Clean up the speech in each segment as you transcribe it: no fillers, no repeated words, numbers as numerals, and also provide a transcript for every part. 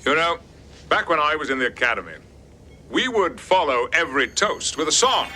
You know, back when I was in the academy, we would follow every toast with a song.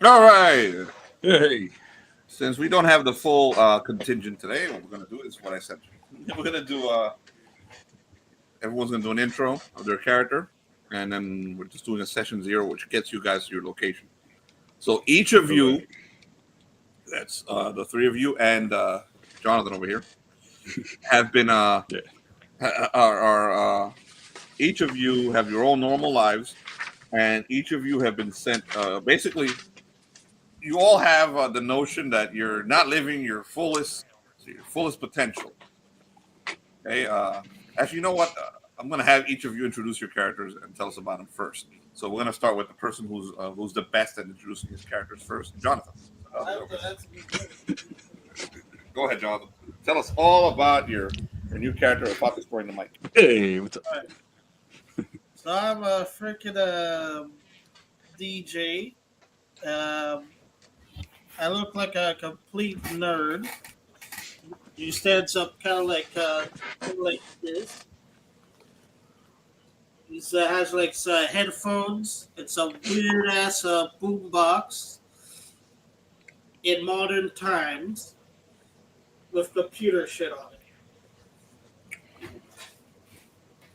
All right. Hey. Since we don't have the full contingent today, what we're going to do is what I said. We're going to do, everyone's going to do an intro of their character, and then we're just doing a session 0, which gets you guys to your location. So each of you, that's the 3 of you and Jonathan over here, have been, each of you have your own normal lives, and each of you have been sent, basically, you all have the notion that you're not living your fullest potential. Okay. Actually, you know what? I'm going to have each of you introduce your characters and tell us about them first. So we're going to start with the person who's the best at introducing his characters first, Jonathan. Go ahead, Jonathan. Tell us all about your new character. About to in the mic. Hey, what's up? Right. So I'm a freaking DJ. I look like a complete nerd. He stands up kind of like this. He has like headphones and some weird ass boombox in modern times with computer shit on it.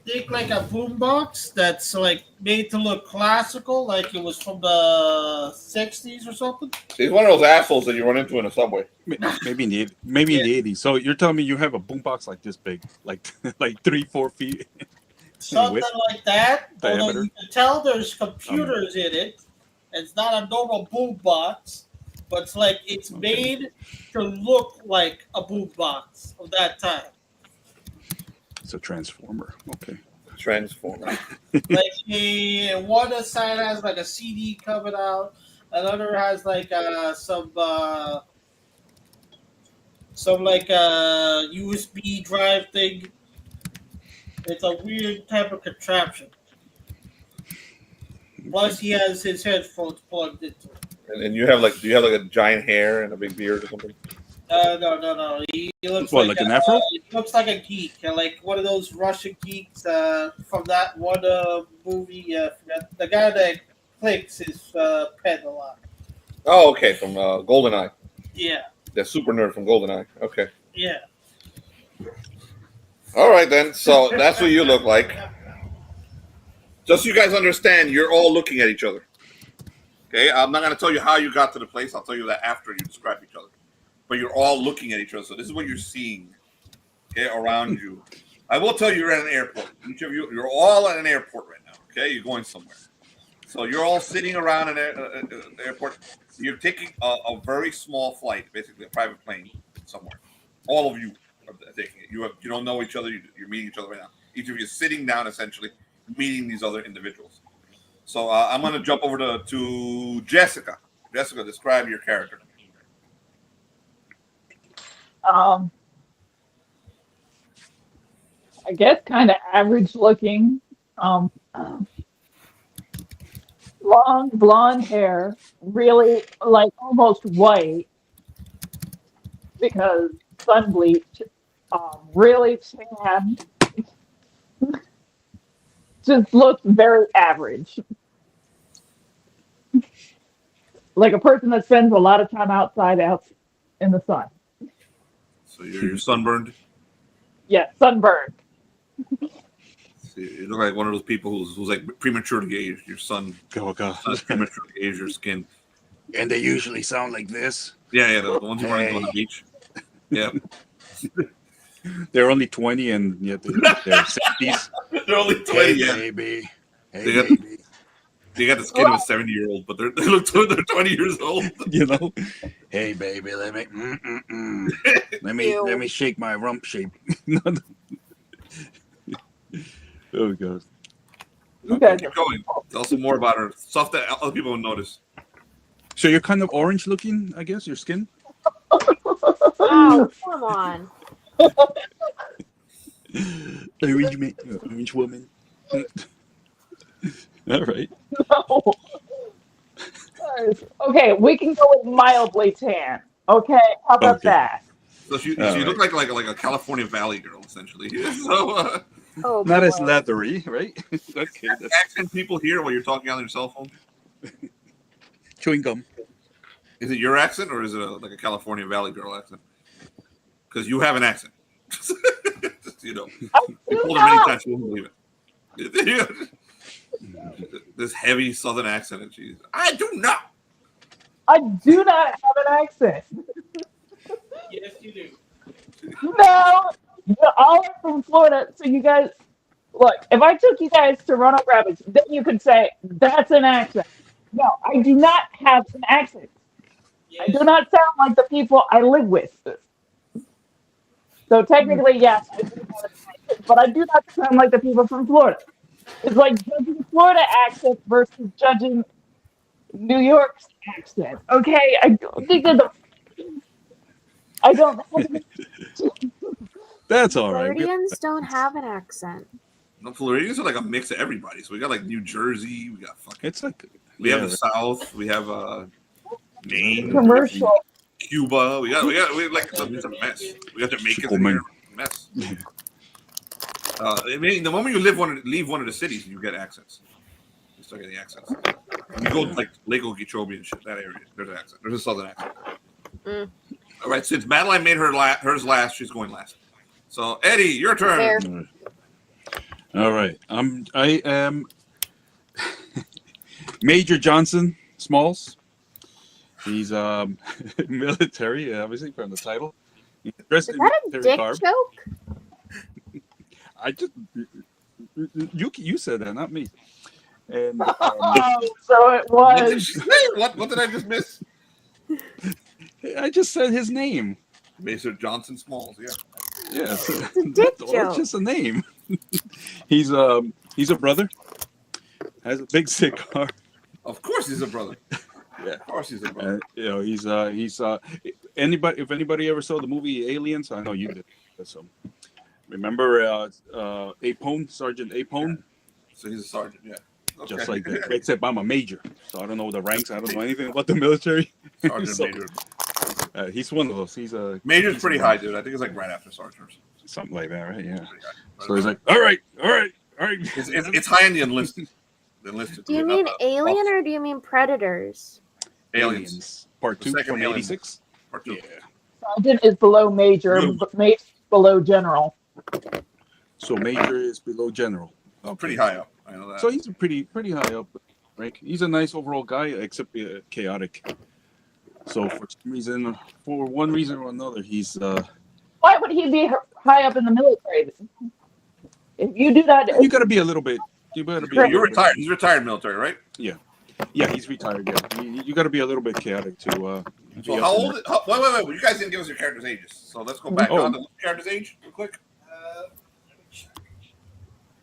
Think like a boombox that's like made to look classical, like it was from the 60s or something. He's one of those assholes that you run into in a subway. Maybe in the 80s. So you're telling me you have a boombox like this big, like 3-4 feet, something like that. Diameter. You can tell there's computers in it. It's not a normal boombox. but it's like it's made to look like a boombox of that time. It's a transformer. Okay. Transformer. Like one side has like a CD coming out, another has like some like a USB drive thing. It's a weird type of contraption. Plus, he has his headphones plugged into it. And you have like, do you have like a giant hair and a big beard or something? No. He looks What, like like an afro? he looks like a geek, like one of those Russian geeks from that one movie. The guy that clicks his pen a lot. Oh, okay, from GoldenEye. Yeah, The super nerd from GoldenEye. Okay. yeah. All right then. So that's what you look like. Just so you guys understand, you're all looking at each other. Okay, I'm not going to tell you how you got to the place. I'll tell you that after you describe each other. But you're all looking at each other. So this is what you're seeing, okay, around you. I will tell you you're at an airport. Each of you, you're all at an airport right now, okay? You're going somewhere. So you're all sitting around an airport. You're taking a very small flight, basically a private plane somewhere. All of you are taking it. You don't know each other. You're meeting each other right now. Each of you is sitting down, essentially, meeting these other individuals. So I'm going to jump over to Jessica. Jessica, describe your character. I guess kind of average looking. Long blonde hair, really like almost white because sun bleach. Really tan. Just looks very average. Like a person that spends a lot of time outside out in the sun. So you're sunburned. Yeah, sunburned. So you look like one of those people who's like premature to age. Your sun, Oh god. sun's premature to age your skin. And they usually sound like this. Yeah, the ones who run into on the beach. Yeah, They're only 20 and yet they're 60s. they're only 20. Hey, Yeah. baby. Hey, They got- baby. They got the skin of a 70-year-old, but they look they're 20 years old. You know? Hey, baby, let me shake my rump shape. Oh god. You guys Keep going. Tell some more about her. Stuff that other people will notice. So you're kind of orange looking, I guess, your skin? Oh, come on. Orange woman. All right. No. Okay, we can go with mildly tan. Okay, how about Okay. that? So you All look like a California Valley girl, essentially. So Oh, Not as boy. leathery, right? Okay. That's accent people hear while you're talking on your cell phone. chewing gum. Is it your accent or is it like a California Valley girl accent? Because you have an accent. Just, you know, you told her many times she won't believe it. This heavy Southern accent, and she's, I do not. I do not have an accent. Yes, you do. No, you're all from Florida, so you guys look. If I took you guys to Roanoke Rapids, then you could say that's an accent. No, I do not have an accent. I Yes. do not sound like the people I live with. So technically, yes, I do have an accent, but I do not sound like the people from Florida. It's like judging Florida accent versus judging New York's accent. Okay, I don't think they're the. I don't. That's all right. Floridians don't have an accent. No, Floridians are like a mix of everybody. So we got like New Jersey, we got fucking, It's like we have the South, we have Maine, Commercial. Cuba. We like it's a mess. We got Jamaicans in here, mess. I mean, the moment you leave one of the cities, you get accents. You start getting accents. When you go to like Lake Okeechobee and shit, that area, there's an accent. There's a southern accent. Mm. All right, since Madeline made hers last, she's going last. So Eddie, your turn. Fair. all right. I am Major Johnson Smalls. He's military, obviously from the title. He's dressed Is in that a military dick garb. joke? I just you said that, not me. And Oh, so it What did was. she say? What did I just miss? I just said his name. Major Johnson Smalls. Yeah. Yeah, It's a dick it's joke. just a name. He's a brother. Has a big cigar. Of course, he's a brother. Yeah. Of course, he's a brother. You know, he's anybody. If anybody ever saw the movie Aliens, I know you did. So remember Apone, Sergeant Apone? So he's a sergeant. Yeah. Okay. Just like that. Except I'm a major, so I don't know the ranks. I don't know anything about the military. Sergeant So, Major. he's one of those. He's a Major's pretty high, dude. I think it's like right after sergeant or something. something like that, right? Yeah. Pretty high. So he's like, all right. It's high in the enlisted. The enlisted. Do you mean Alien or do you mean Predators? Aliens? Part The 2 second from Alien. '86. Part 2. Yeah. Sergeant is below major, Blue. but major is below general. So major is below general. Oh, pretty high up. I know that. So he's pretty high up, right? He's a nice overall guy, except chaotic. So for one reason or another, he's Why would he be high up in the military? If you do that, you got to be a little bit. You better be. You're retired. He's retired military, right? Yeah, he's retired. Yeah, you got to be a little bit chaotic to. So how old? Wait! You guys didn't give us your characters' ages. So let's go back on to the character's age real quick.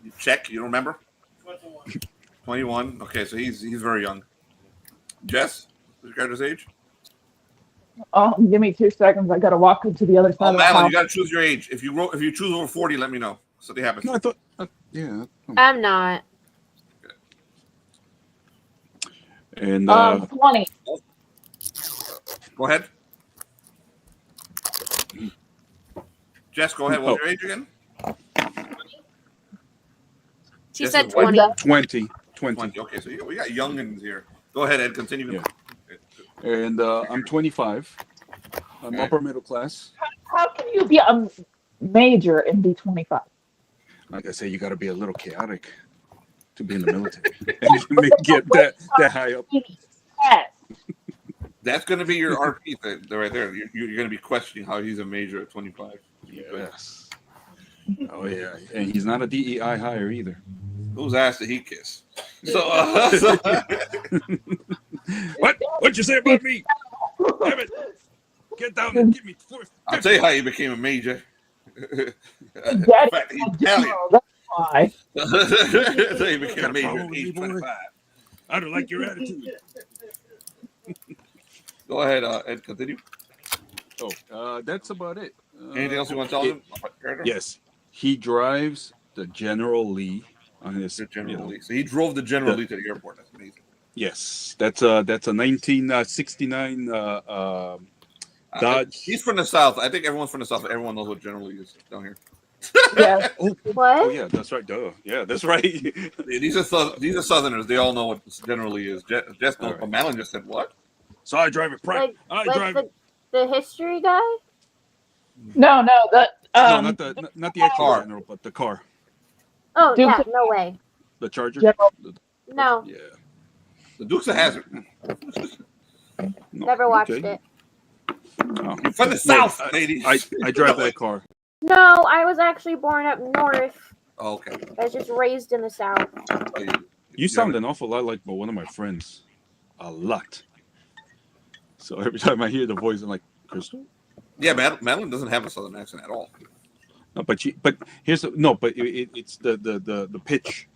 You check. You don't remember? 21. 21. Okay, so he's very young. Jess, what's your character's age? give me 2 seconds. I got to walk into the other side Oh, of the Madeline, house. you got to choose your age. If you choose over 40, let me know. Something happens. No, I thought. Yeah. I'm not. And 20. Go ahead. Jess, go ahead. What's your age again? She Yes, said it's white. 20. 20. Okay, so we got youngins here. Go ahead, Ed. Continue. Yeah. And I'm 25. I'm upper middle class. How can you be a major and be 25? Like I say, you got to be a little chaotic to be in the military and get that high up. Yes. That's going to be your RP thing right there. You're going to be questioning how he's a major at 25. Yes. Oh yeah, and he's not a DEI hire either. Whose ass did he kiss? So, What'd you say about me? Damn it! Get down and give me 4. I'll tell you how he became a major. In Daddy, fact, he's Italian. general, that's why. I'll tell you he became a major problem at with me, age boy? 25. I don't like your attitude. Go ahead, Ed. Continue. Oh, that's about it. Anything else you want to tell him? Yes, he drives the General Lee on his General Lee. So he drove the General Lee to the airport. That's amazing. Yes, that's a 1969 Dodge. He's from the South. I think everyone's from the South. Everyone knows what General Lee is down here. Yeah. What? Oh yeah, that's right. Duh. Yeah, that's right. These are Southerners. They all know what General Lee is. Jess knows, but Madeline just said what? So I drive it. Like the history guy? No, no, not the actual car. general, but the car, Oh, Duke- yeah, no way. the Charger. General. No, Yeah. The Dukes of Hazzard. No, never watched okay. it. Oh. From the South, ladies. I drive that car. No, I was actually born up north. Oh, okay. I was just raised in the South. You sound an awful lot like one of my friends. A lot. So every time I hear the voice, I'm like, Crystal? Yeah, Madeline doesn't have a Southern accent at all. No, but it's the pitch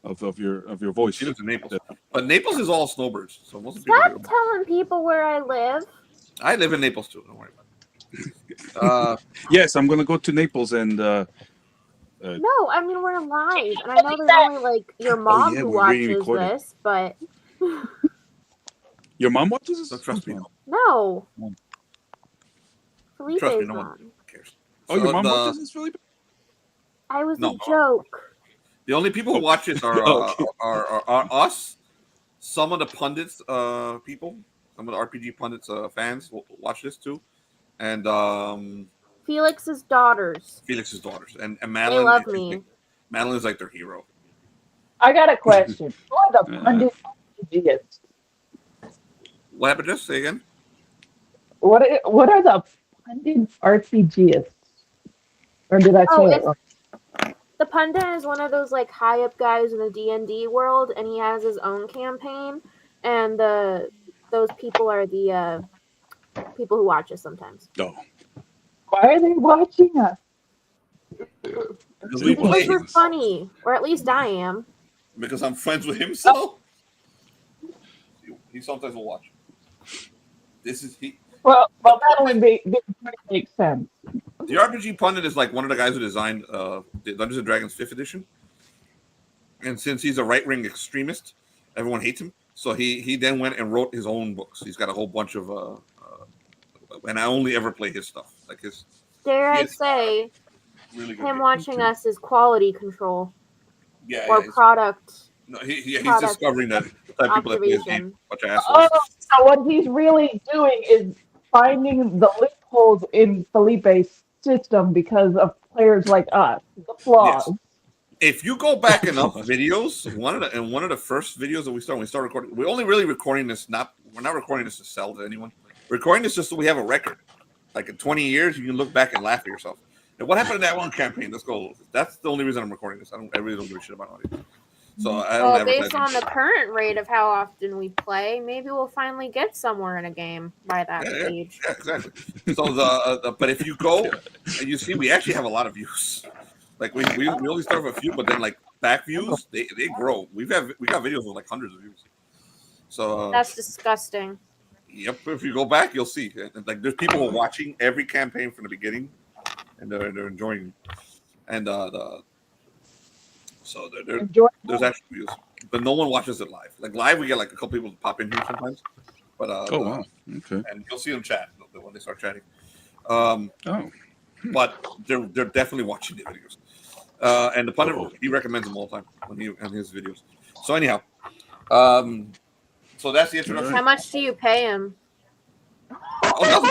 of your voice. She lives in Naples, but Naples is all snowbirds. So most of the people Stop telling people where I live. I live in Naples too. Don't worry about it. Yes, I'm gonna go to Naples and. No, I mean we're live, and I know there's only like your mom yeah, who we're being watches recorded. this, but Your mom watches this? Don't trust me. no. Mom. Felipe's Trust me, no one mom. cares. Oh, your mom watches this, Felipe? I was No. a joke. The only people who watch this are Okay. are us. Some of the pundits, people, some of the RPG pundits, fans will watch this too, and Felix's daughters. Felix's daughters, and They Madeline. love me. Madeline is like their hero. I got a question. Who are the pundit RPGs? What happened? Just say again. What are the pundit RPGs? Or did I say Oh, it wrong? The pundit is one of those like high up guys in the D&D world, and he has his own campaign. And the those people are the people who watch us sometimes. No. Why are they watching us? Because we play Because we're him. funny, or at least I am. Because I'm friends with him, so he sometimes will watch. This is he. Well, that only makes sense. The RPG pundit is like one of the guys who designed the Dungeons and Dragons 5th edition. And since he's a right-wing extremist, everyone hates him. So he then went and wrote his own books. He's got a whole bunch of and I only ever play his stuff. Like his. Dare I say, really good him game. watching us is quality control Yeah, or yeah, product. No, he's product discovering that the type of people that play his game, bunch of Oh, assholes. so what he's really doing is finding the loopholes in Felipe's system because of players like us, the flaws. Yes. If you go back enough videos, one of the first videos that we start recording, we're only really recording this. We're not recording this to sell to anyone. We're recording this just so we have a record. Like in 20 years, you can look back and laugh at yourself. And what happened to that one campaign? Let's go. That's the only reason I'm recording this. I really don't give a shit about audio. So I don't Well, ever based on the current rate of how often we play, maybe we'll finally get somewhere in a game by that age. Yeah, exactly. So but if you go and you see, we actually have a lot of views. Like we only start with a few, but then like back views, they grow. We got videos with like hundreds of views. So That's disgusting. Yep. If you go back, you'll see. Like there's people who are watching every campaign from the beginning, and they're enjoying. And so there's actually views, but no one watches it live. Like live, we get like a couple people pop in here sometimes. But oh wow, okay. And you'll see them chat when they start chatting. But they're definitely watching the videos. And the pundit, he recommends them all the time on his videos. So anyhow, so that's the introduction. How much do you pay him? Oh,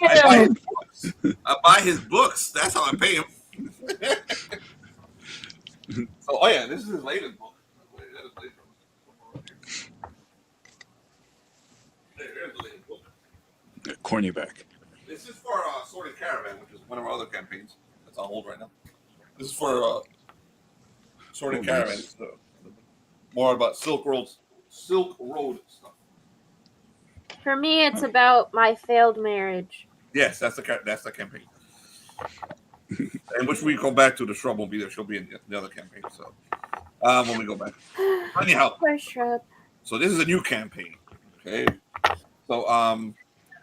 nothing. I buy his books. That's how I pay him. So, oh yeah, this is his latest book. There's the latest book. Corny back. This is for Sorted Caravan, which is one of our other campaigns that's on hold right now. This is for Sorted Caravan. Nice. It's more about Silk Road stuff. For me, it's about my failed marriage. Yes, that's the campaign. And which we go back to, the shrub won't be there. She'll be in the other campaign. So when we go back. Anyhow. Poor shrub. So this is a new campaign. Okay. So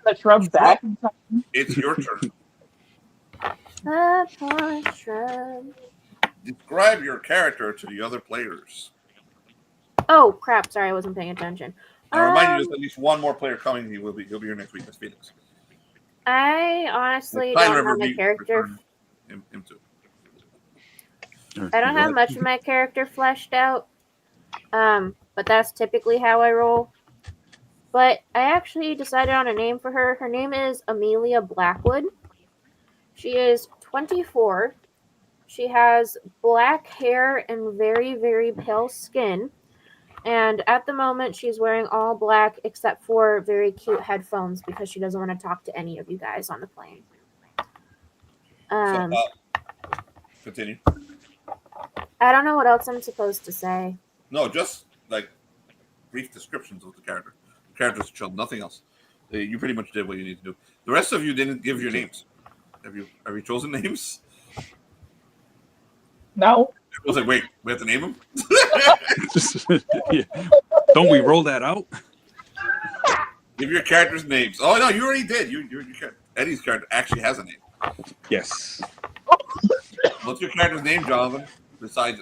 The shrub back. it's your turn. Poor shrub. Describe your character to the other players. Oh crap! Sorry, I wasn't paying attention. And I remind you, there's at least one more player coming. He'll be here next week. That's Felix. I honestly Tyler don't have my character. Him too. I don't have much of my character fleshed out, but that's typically how I roll. But I actually decided on a name for her. Her name is Amelia Blackwood. She is 24. She has black hair and very, very pale skin. And at the moment, she's wearing all black except for very cute headphones because she doesn't want to talk to any of you guys on the plane. Continue. I don't know what else I'm supposed to say. No, just like brief descriptions of the character. The character's chill, nothing else. You pretty much did what you need to do. The rest of you didn't give your names. Have you chosen names? No. I was like, wait, we have to name them? Yeah. Don't we roll that out? Give your characters names. Oh no, you already did. Eddie's character actually has a name. Yes. What's your character's name, Jonathan? Besides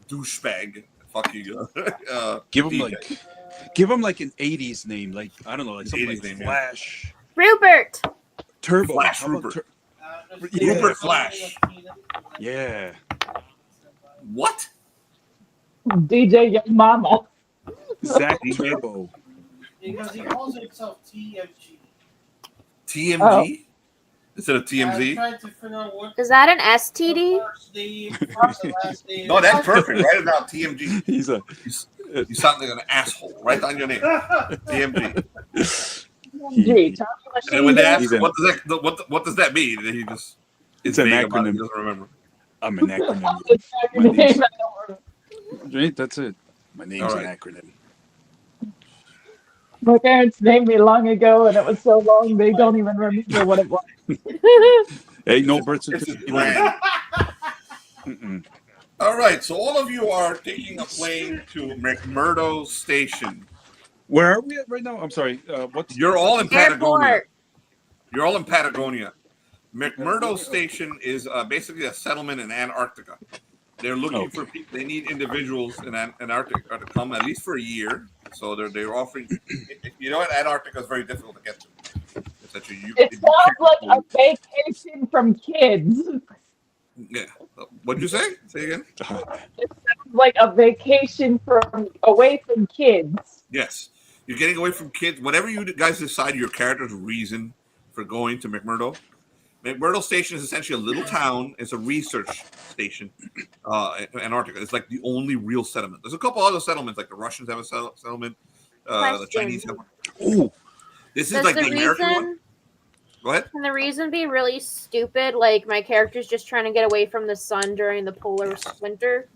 douchebag. Fuck you. Give him DJ. like an 80s name, like I don't know, like something 80s like name, Flash, Rupert! Turbo, Flash How about Rupert. Yeah. Rupert Flash. Yeah. What? DJ Young Mama. Zach Turbo. Because he calls himself TMG. TMG? Oh. Instead of I TMZ? tried to figure out what Is that an STD? first name, first and last name. No, that's perfect. Write it down, TMG. He's a You sound like an asshole. Write down your name. TMG. Gee, Tommy And when they ask He's in- what does that mean? And he just It's an vague about it. acronym. He doesn't remember. I'm an acronym. your name. Right, that's it. My name's All an right. acronym. My parents named me long ago, and it was so long they don't even remember what it was. Hey, no birth This is certificate. brand. Mm-mm. All right, so all of you are taking a plane to McMurdo Station. Where are we at right now? I'm sorry. What's You're all in Patagonia. Airport. You're all in Patagonia. McMurdo Station is basically a settlement in Antarctica. They're looking for people. They need individuals in Antarctica to come at least for a year. So they're offering. You know what? Antarctica is very difficult to get to. It's such a It sounds like a vacation from kids. Yeah. What'd you say? Say again. It sounds like a vacation from away from kids. Yes. You're getting away from kids. Whatever you guys decide your character's reason for going to McMurdo. McMurdo Station is essentially a little town. It's a research station in Antarctica. It's like the only real settlement. There's a couple other settlements, like the Russians have a settlement. The Chinese have one. Oh, This is Does like the the American one. reason Go ahead. can the reason be really stupid? Like my character's just trying to get away from the sun during the polar winter.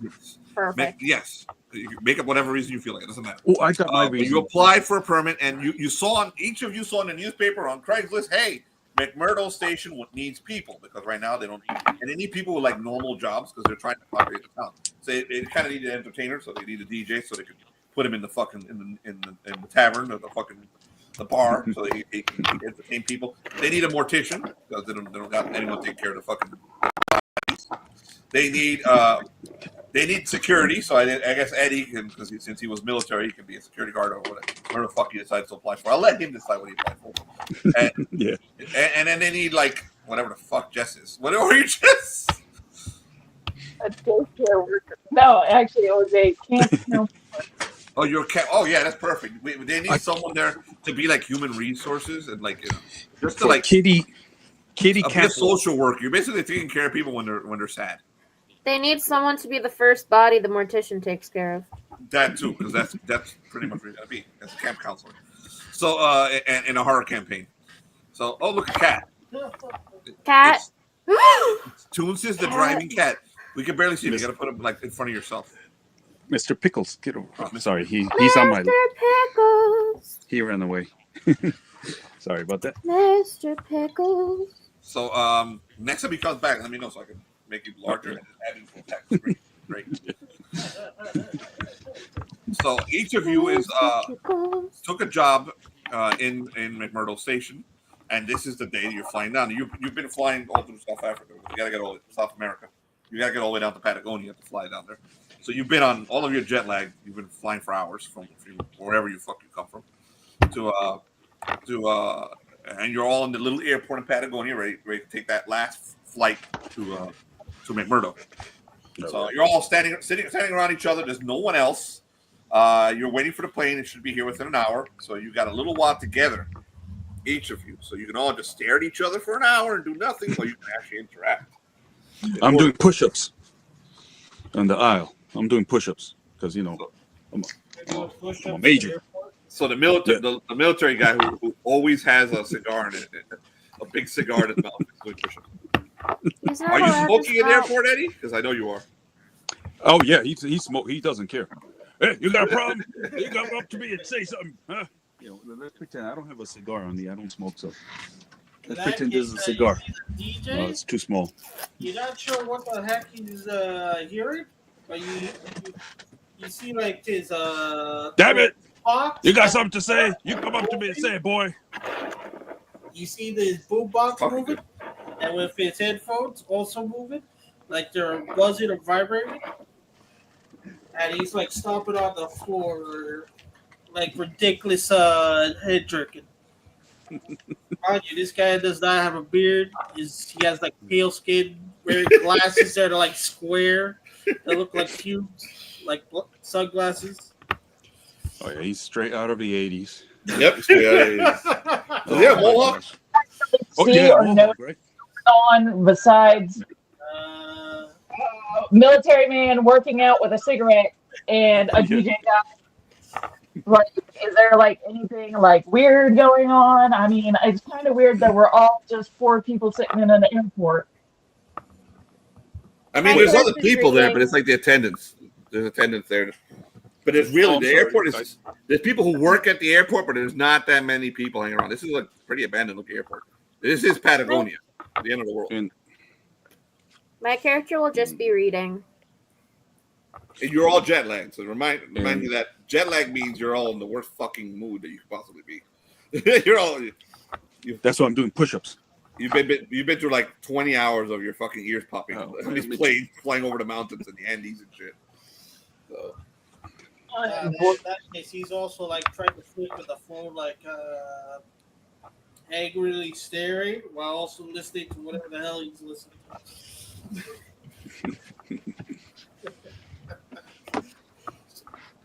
Perfect. Yes. You can make up whatever reason you feel like. It doesn't matter. oh, I got my But reason. you applied for a permit, and you saw each of you saw in the newspaper on Craigslist, hey, McMurdo Station needs people because right now they don't need, and they need people with like normal jobs because they're trying to populate the town. So they kind of need an entertainer, so they need a DJ, so they could put him in the fucking in the tavern or the bar, so he can entertain people. They need a mortician because they don't got anyone to take care of the fucking. They need security, so I guess Eddie can, because since he was military, he can be a security guard or whatever the fuck he decides to apply for. I'll let him decide what he applies for. And, Yeah. and then they need like whatever the fuck Jess is. What are you, Jess? A daycare worker. No, actually, it was a camp counselor. Oh, you're a cat. Oh, yeah, that's perfect. They need someone there to be like human resources and like just to For like kitty be a cat. social worker. You're basically taking care of people when they're sad. They need someone to be the first body the mortician takes care of. That too, because that's pretty much what you're gonna be as a camp counselor. So and in a horror campaign. So look, a cat. Cat. Toons is the driving cat. We can barely see him. You gotta put him like in front of yourself. Mr. Pickles, get over. Oh, Sorry, he's on my. Mr. Pickles. He ran away. Sorry about that. Mr. Pickles. So next time he comes back, let me know so I can make you larger and add him to the text. Great. So each of you is took a job in McMurdo Station, and this is the day that you're flying down. You've been flying all through South Africa. You gotta get all South America. You gotta get all the way down to Patagonia to fly down there. So you've been on all of your jet lag. You've been flying for hours from wherever you come from and you're all in the little airport in Patagonia, ready to take that last flight to McMurdo. So you're all standing around each other. There's no one else. You're waiting for the plane. It should be here within an hour. So you got a little while together, each of you. So you can all just stare at each other for an hour and do nothing, or you can actually interact. I'm doing push-ups on the aisle. I'm doing push-ups because I'm a major. So the military guy who always has a cigar in it, a big cigar in his mouth. He's not Are you allowed to smoking in the smoke. airport, Eddie? Because I know you are. Oh yeah, he smoke. He doesn't care. Hey, you got a problem? You got up to me and say something, huh? Let's pretend I don't have a cigar on me. I don't smoke, so let's pretend this is a cigar. DJ, No, it's too small. you're not sure what the heck he's hearing, but you see like his Damn it! box. You got something to say? You come up to me and say it, boy. You see the boom box moving, and with his headphones also moving, like they're buzzing or vibrating, and he's like stomping on the floor, like ridiculous head jerking. Mind you, this guy does not have a beard. He has like pale skin, wearing glasses that are like square, that look like cubes, like sunglasses. Oh yeah, he's straight out of the '80s. Yep. Yeah, Mohawk. Oh See yeah, or know Mohawk, right? on besides military man working out with a cigarette and a DJ guy? Like, is there like anything like weird going on? I mean, it's kind of weird that we're all just 4 people sitting in an airport. I mean, there's other people there, but it's like the attendants. There's attendants there. But there's really I'm the sorry. airport is. There's people who work at the airport, but there's not that many people hanging around. This is a pretty abandoned looking airport. This is Patagonia, the end of the world. And My character will just be reading. And you're all jet lagged. So remind you that jet lag means you're all in the worst fucking mood that you could possibly be. You're all. that's why I'm doing push-ups. You've been through like 20 hours of your fucking ears popping. These planes flying over the mountains and the Andes and shit. So. In that case, he's also like trying to flip with the phone, like angrily staring while also listening to whatever the hell he's listening to.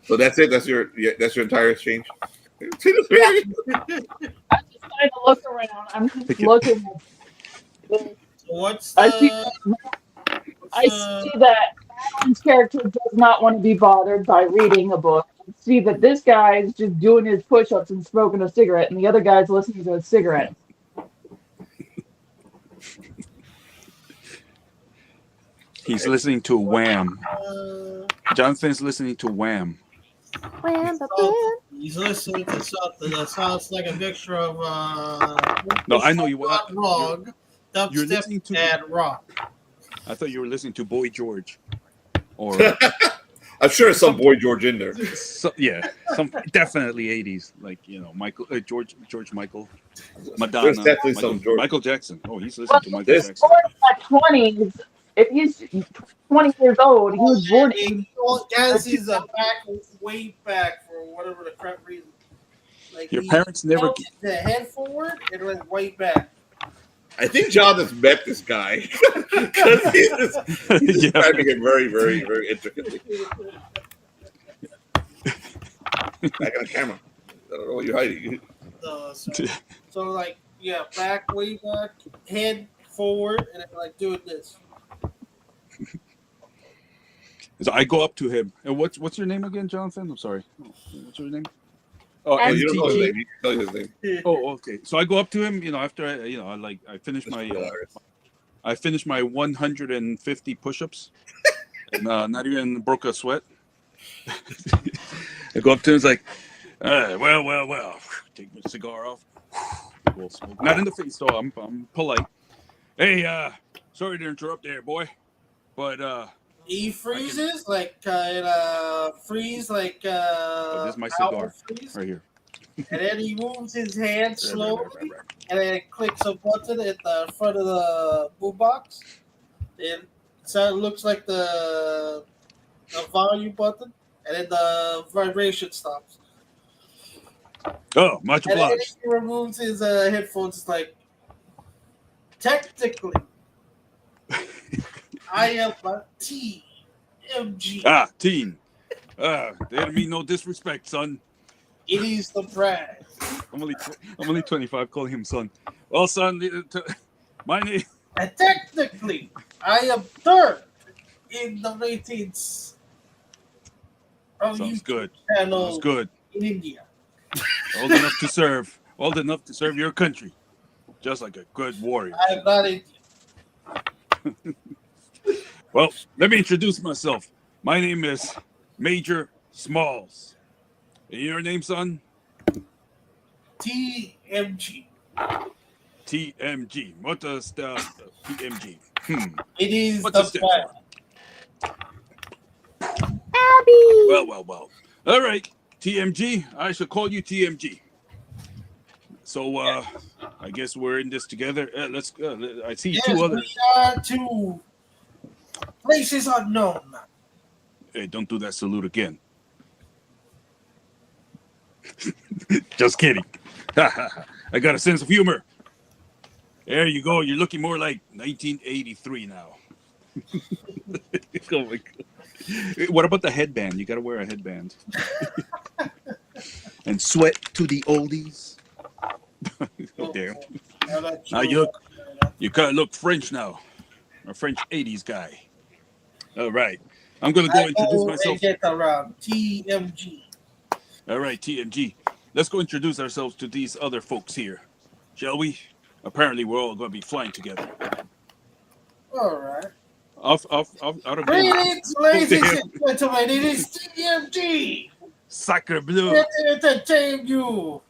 So that's it. That's your entire exchange. I'm just trying to look around. I'm just looking. What's I see that Alan's character does not want to be bothered by reading a book. I see that this guy is just doing his push-ups and smoking a cigarette, and the other guy's listening to a cigarette. He's listening to Wham. Jonathan's listening to Wham. Wham, He's listening to something that sounds like a mixture of No, I know you. wrong, You're dubstep, listening to. and rock. I thought you were listening to Boy George, or I'm sure there's some Boy George in there. some definitely 80s, like Michael George Michael, Madonna, There's definitely some George. Michael Jackson. Oh, he's listening to Michael He's Jackson. born in the 20s. If he's 20 years old, he was born in. Guys, he's way back for whatever the crap reason. Like Your parents never. tilted the head forward and went way back. I think John has met this guy because he's describing it very, very, very intricately. Back on the camera. I don't know what you're hiding. So like, yeah, back, way back, head forward, and then like doing this. So I go up to him, and what's your name again, Jonathan? I'm sorry. What's your name? Oh, And You don't know his NTG. name. You can tell you his name. Oh, okay. So I go up to him, after I finish my 150 push-ups, and not even broke a sweat. I go up to him, it's like, well. Take my cigar off. We'll smoke. Not in the face, though. I'm polite. Hey, sorry to interrupt there, boy, but He freezes like freeze like this is my cigar album freeze, right here. and then he moves his hand slowly, and then clicks a button at the front of the boombox. And so it looks like the volume button, and then the vibration stops. Oh, much And then obliged. he removes his headphones. It's like, technically, I am a TMG. Teen. They didn't mean no disrespect, son. It is the brand. I'm only 25. Calling him son. Well, son, my name. And technically, I am third in the ratings of Sounds YouTube good. channel Sounds good. in India. Old enough to serve. Old enough to serve your country, just like a good warrior. I am not Indian. Well, let me introduce myself. My name is Major Smalls. And your name, son? TMG. TMG. What does the TMG? It is What's the this brand. Abby. Well. All right, TMG. I shall call you TMG. So, I guess we're in this together. Let's. I see Yes, two others. we are to places unknown. Hey, don't do that salute again. Just kidding. I got a sense of humor. There you go. You're looking more like 1983 now. Oh my God. What about the headband? You got to wear a headband. And sweat to the oldies. Oh, damn. Now you kind of look French now. A French 80s guy. All right. I'm going to go introduce myself. Get around TMG. All right, TMG. Let's go introduce ourselves to these other folks here. Shall we? Apparently, we're all going to be flying together. All right. Out of Greetings, ladies and gentlemen. It is TMG. Sacre bleu. Entertain you.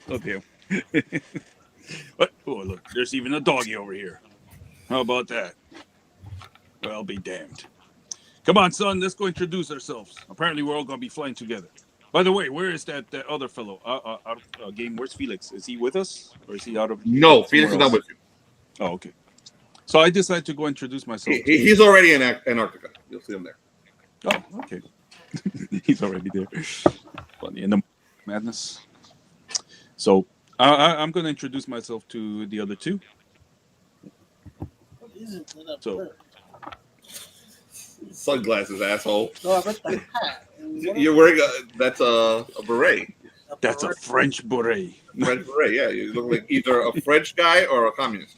Oh, damn. What? Oh, look, there's even a doggy over here. How about that? Well, I'll be damned. Come on, son, let's go introduce ourselves. Apparently, we're all going to be flying together. By the way, where is that other fellow out of game? Where's Felix? Is he with us? Or is he out of... No, Felix is not with you. Oh, okay. So I decided to go introduce myself. He's already in Antarctica. You'll see him there. Oh, okay. He's already there. Funny in the madness. So I'm going to introduce myself to the other two. What is it? So... Sunglasses, asshole. No, I meant the hat. You're wearing that's a beret. That's a French beret. French beret, yeah. You look like either a French guy or a communist.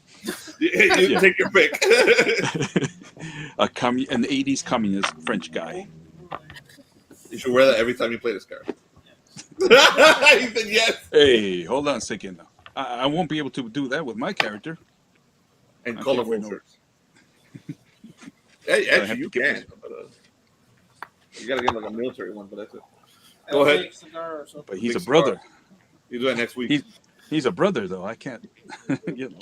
You take your pick. An 80s communist French guy. You should wear that every time you play this card. He said yes. Hey, hold on a second now. I won't be able to do that with my character. And colorful shirts. Hey, actually, you can. But, you gotta get like a military one, but that's it. Go ahead. But he's a brother. You do that next week. He's a brother, though. I can't. You know.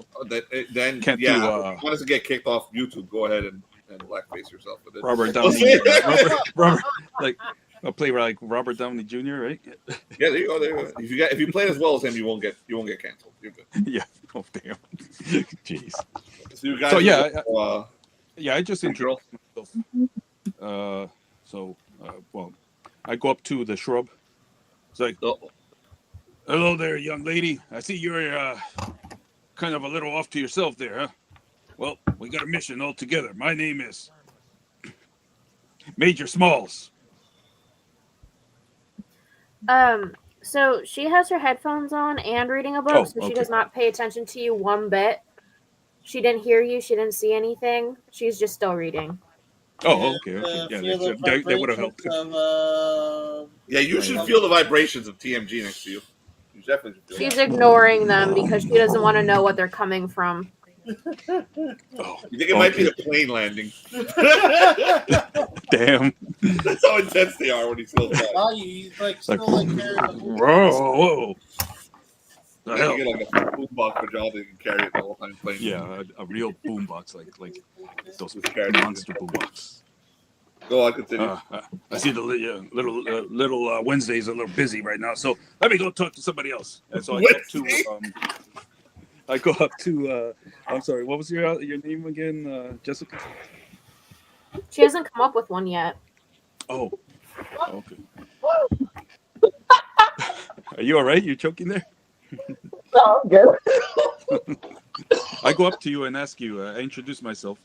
Then can't yeah. do. Want us to get kicked off YouTube? Go ahead and blackface yourself. But Robert Downey. Robert, like I'll play like Robert Downey Jr. Right? Yeah, there you go. There you go. If you play as well as him, you won't get canceled. You're good. Yeah. Oh damn. Jeez. So you guys. So yeah. Yeah, I just introduced myself. Well, I go up to the shrub. It's like, hello there, young lady. I see you're kind of a little off to yourself there, huh? Well, we got a mission all together. My name is Major Smalls. So she has her headphones on and reading a book, so she does not pay attention to you one bit. She didn't hear you. She didn't see anything. She's just still reading. Oh, okay. Yeah, they would have helped. Yeah, you should feel the vibrations of TMG next to you. You definitely should feel She's ignoring them because she doesn't want to know what they're coming from. You think it might be the plane landing? Damn. That's how intense they are when he feels that. He's like still like carrying the whoa. You get like a boombox for John that you can carry it the whole time playing. Yeah, a real boombox, like those monster boombox. Go on, continue. I see the little Wednesday's a little busy right now, so let me go talk to somebody else. And so I go up to. I'm sorry, what was your name again, Jessica? She hasn't come up with one yet. Oh, okay. Are you all right? You choking there? Oh, good. I go up to you and ask you. I introduce myself.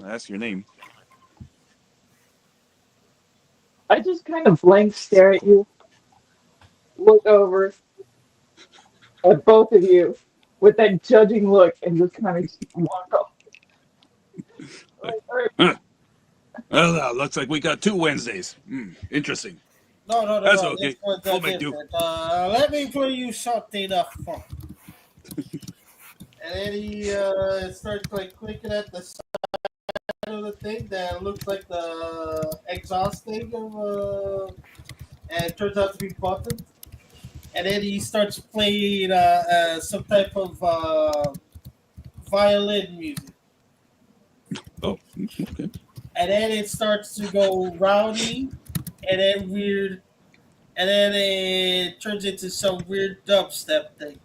I ask your name. I just kind of blank stare at you, look over at both of you with that judging look, and just kind of walk off. Well, looks like we got 2 Wednesdays. Interesting. No. That's okay. We'll make do. Let me tell you something up front. And then he starts like clicking at the side of the thing that looks like the exhaust thing of and it turns out to be buttons. And then he starts playing some type of violin music. Oh, okay. And then it starts to go rowdy and then weird, and then it turns into some weird dubstep thing.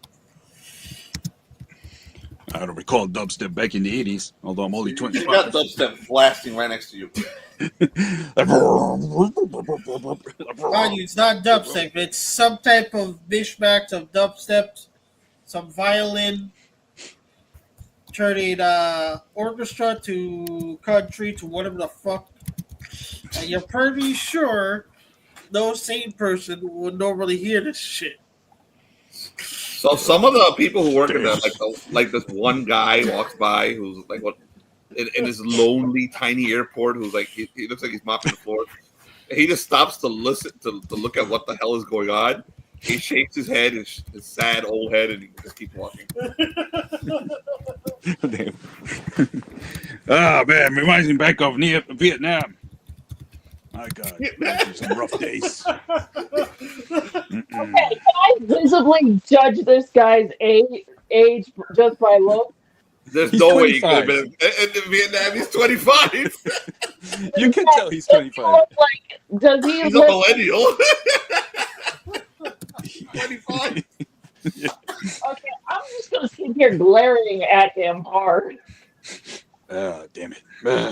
I don't recall dubstep back in the 80s, although I'm only 25. You got dubstep blasting right next to you. It's not dubstep. It's some type of mishmash of dubstep, some violin, turning orchestra to country to whatever the fuck. And you're pretty sure no sane person would normally hear this shit. So some of the people who work at that, like this one guy walks by who's like in his lonely tiny airport, who's like he looks like he's mopping the floor. He just stops to listen to look at what the hell is going on. He shakes his head, his sad old head, and he just keeps walking. Damn. Man, reminds me back of Vietnam. My God, been through some rough days. Okay, can I visibly judge this guy's age just by look? There's He's no way he could 25. have been in Vietnam. He's 25. You can tell he's 25. Does he He's a look millennial. 25. Okay, I'm just gonna sit here glaring at him hard. Damn it.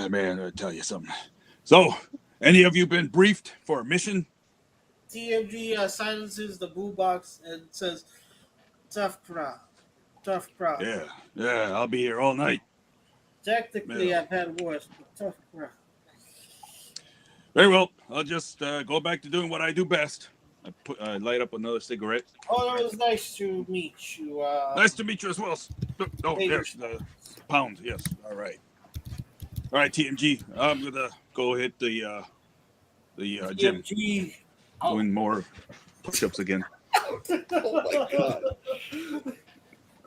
Man, I'll tell you something. So, any of you been briefed for a mission? TMG silences the boo box and says, "Tough crowd, tough crowd." Yeah, I'll be here all night. Technically, Yeah. I've had worse, but tough crowd. Very well. I'll just go back to doing what I do best. I light up another cigarette. Oh, it was nice to meet you. Nice to meet you as well. Oh, Hey. yes, the pound. Yes, all right. All right, TMG. I'm gonna go hit the gym, TMG. doing more push-ups again. Oh my God.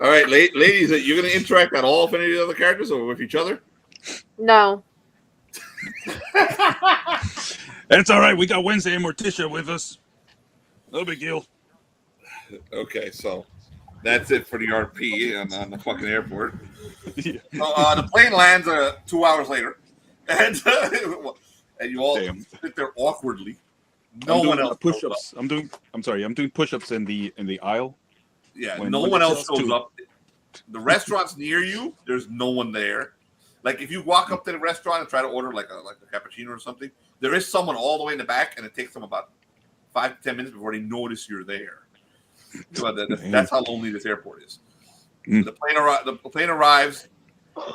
All right, ladies, you're going to interact at all with any of the other characters or with each other? No. That's all right. We got Wednesday and Morticia with us. No big deal. Okay, so that's it for the RP on the fucking airport. Yeah. So, the plane lands 2 hours later, and you all Damn. sit there awkwardly. I'm No doing one else push-ups. I'm doing push-ups in the aisle. Yeah, When no one else Morticia shows too. up. The restaurant's near you. There's no one there. Like if you walk up to the restaurant and try to order like a cappuccino or something, there is someone all the way in the back, and it takes them about 5 to 10 minutes before they notice you're there. So that's how lonely this airport is. Mm. The plane arrives.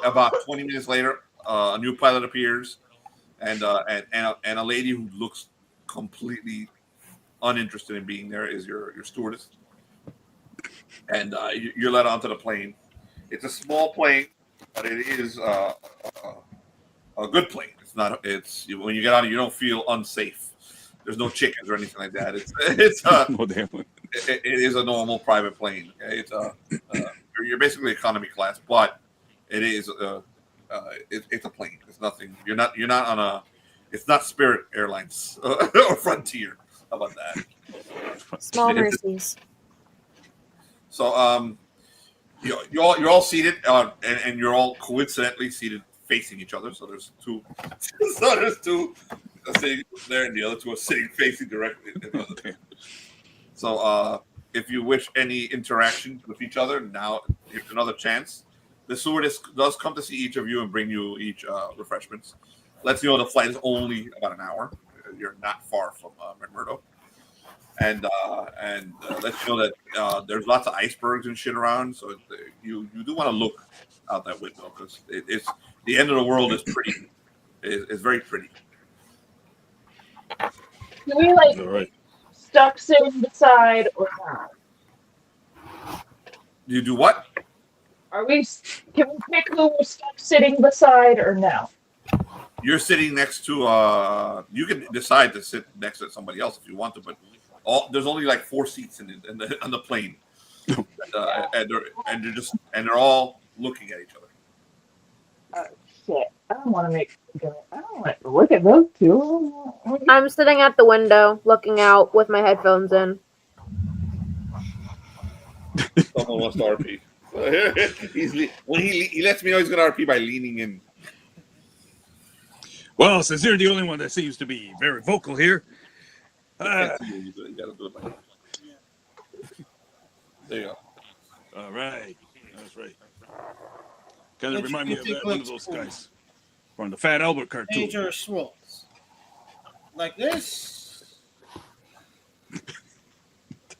About 20 minutes later, a new pilot appears, and a lady who looks completely uninterested in being there is your stewardess. And you're let onto the plane. It's a small plane, but it is a good plane. It's not. When you get on it, you don't feel unsafe. There's no chickens or anything like that. It's Oh, damn. it is a normal private plane. Okay? You're basically economy class, but it is it's a plane. It's nothing. You're not on a. It's not Spirit Airlines or Frontier. How about that? Small mercies. So you're all seated, and you're all coincidentally seated facing each other. So there's two. So there's two sitting there, and the other two are sitting facing directly. So if you wish any interaction with each other, now here's another chance. The stewardess does come to see each of you and bring you each refreshments. Lets you know the flight is only about an hour. You're not far from McMurdo. And lets you know that there's lots of icebergs and shit around. So you do want to look out that window because it's the end of the world is pretty. It's very pretty. Can we All right. stuck sitting beside or not? You do what? Can we pick who we're stuck sitting beside or no? You're sitting next to. You can decide to sit next to somebody else if you want to, but there's only like 4 seats on the plane, and they're all looking at each other. Oh shit! I don't want to I don't want to look at those two. I'm sitting at the window looking out with my headphones in. Someone wants to RP. He lets me know he's going to RP by leaning in. Well, since you're the only one that seems to be very vocal here, You gotta do it like that. There you go. all right, that's right. Kind of remind me of one of those guys from the Fat Albert cartoon. Major swirls. Like this.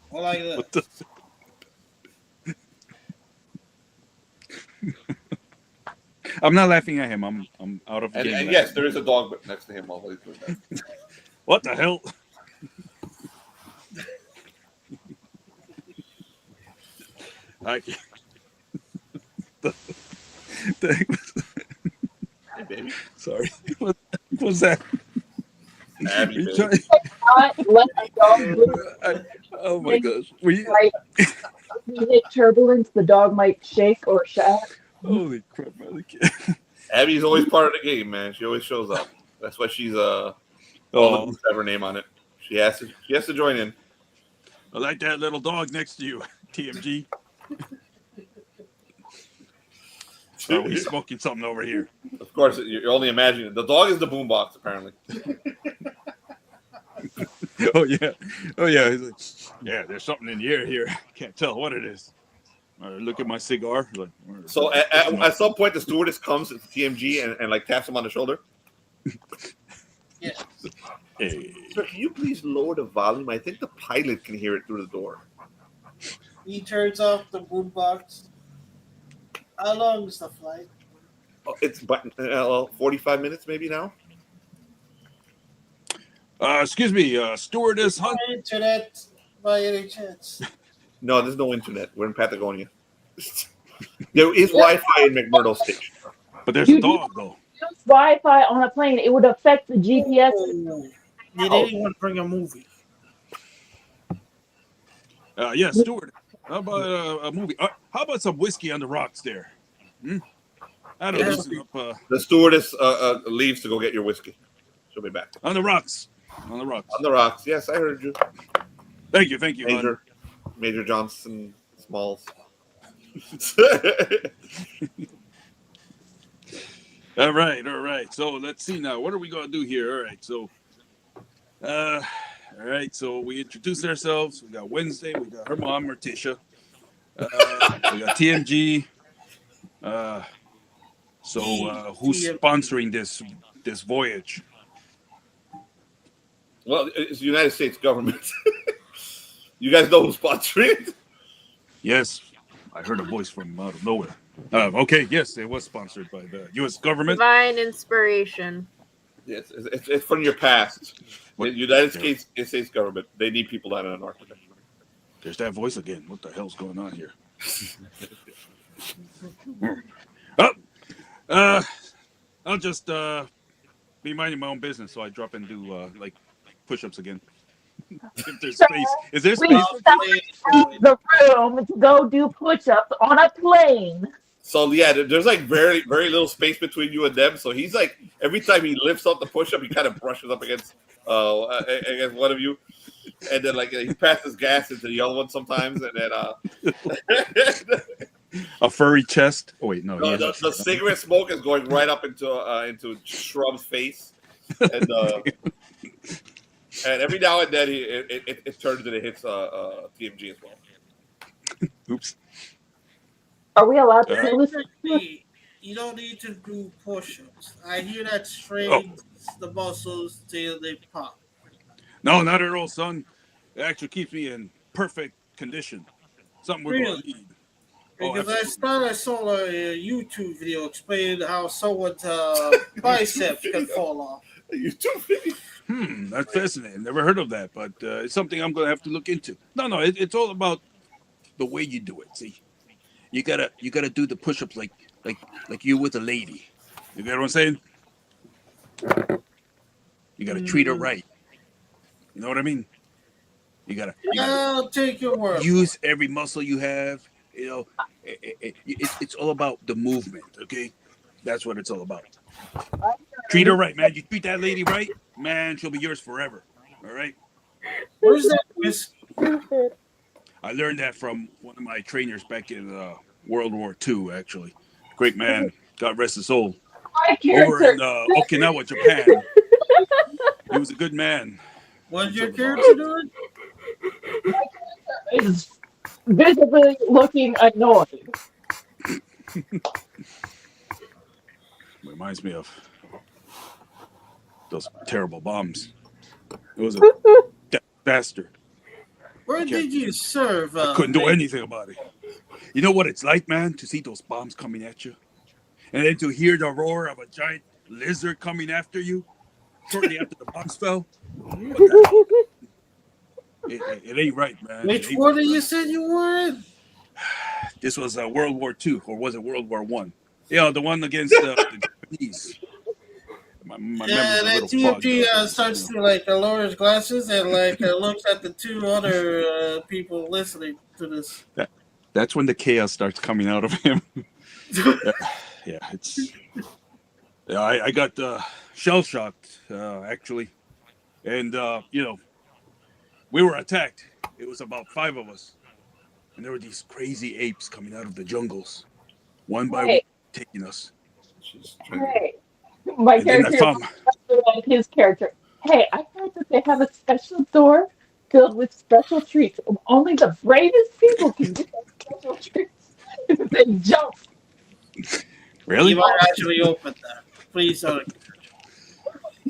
Or like this. What the- I'm not laughing at him. I'm out of the game. And yes, there is a dog next to him while he's doing that. What the hell? I can't. Hey, baby. Sorry. What was that? Abby, You baby. Not let the dog Oh my gosh. like if we hit turbulence, the dog might shake or shout. Holy crap, man. I can't. Abby's always part of the game, man. She always shows up. That's why she's Oh All of us have her name on it. She has to join in. I like that little dog next to you, TMG. Are we smoking something over here? Of course, you're only imagining it. The dog is the boombox, apparently. Oh yeah. He's like, yeah, there's something in the air here. Can't tell what it is. Look at my cigar. Like, so at some point, the stewardess comes to TMG and like taps him on the shoulder. Yeah. Hey. Sir, can you please lower the volume? I think the pilot can hear it through the door. He turns off the boombox. How long is the flight? Oh, it's 45 minutes maybe now. Excuse me, stewardess Hunt. Internet by any chance? No, there's no internet. We're in Patagonia. There is Wi-Fi in McMurdo Station. But there's a dog, though. Use Wi-Fi on a plane. It would affect the GPS. Oh. Did anyone bring a movie? Yeah, steward. How about a movie? How about some whiskey on the rocks there? I don't loosen up. The stewardess leaves to go get your whiskey. She'll be back. On the rocks. On the rocks. On the rocks. Yes, I heard you. Thank you. Major Johnson Smalls. All right. So let's see now. What are we gonna do here? All right. So we introduced ourselves. We got Wednesday. We got her mom, Morticia. We got TMG. Who's sponsoring this voyage? Well, it's the United States government. You guys know who's sponsoring it? Yes, I heard a voice from out of nowhere. Okay, yes, it was sponsored by the U.S. government. Divine inspiration. Yes, it's from your past. The United States government, they need people down in Antarctica. There's that voice again. What the hell's going on here? I'll just be minding my own business, so I drop and do push-ups again. If there's space, is there space? The room to go do push-ups on a plane. So yeah, there's like very, very little space between you and them. So he's like, every time he lifts up the push-up, he kind of brushes up against one of you, and then like he passes gas into the other one sometimes, and then a furry chest. Oh wait, no. The cigarette smoke is going right up into Shrub's face, and every now and then it turns and it hits TMG as well. Oops. Are we allowed to do this? You don't need to do push-ups. I hear that strains the muscles till they pop. No, not at all, son. It actually keeps me in perfect condition. Something we're going to need. Because I saw a YouTube video explaining how someone's biceps can fall off. YouTube video? That's fascinating. Never heard of that, but it's something I'm going to have to look into. No, it's all about the way you do it. See, you gotta do the push-ups like you with a lady. You get what I'm saying? You gotta treat her right. You know what I mean? You gotta I'll take your word. Use every muscle you have. You know, it's all about the movement. Okay, that's what it's all about. Treat her right, man. You treat that lady right, man, she'll be yours forever. All right. Where's that whiskey? I learned that from one of my trainers back in World War II, actually. Great man. God rest his soul. Over in Okinawa, Japan. He was a good man. What's your character doing? Is visibly looking annoyed. Reminds me of those terrible bombs. It was a disaster. Where did you serve? I couldn't do anything about it. You know what it's like, man, to see those bombs coming at you? And then to hear the roar of a giant lizard coming after you shortly after the bombs fell? It ain't right, man. Which war did you say you were in? This was World War II, or was it World War I? Yeah, the one against the Japanese. My that TMG starts to lower his glasses and looks at the two other people listening to this. That's when the chaos starts coming out of him. I got shell shocked actually. And we were attacked. It was about 5 of us, and there were these crazy apes coming out of the jungles, one by one, taking us. Hey, my And then I character found is like his character. Hey, I heard that they have a special door filled with special treats, and only the bravest people can get those special treats. They jump. really. You might actually open that. Please don't.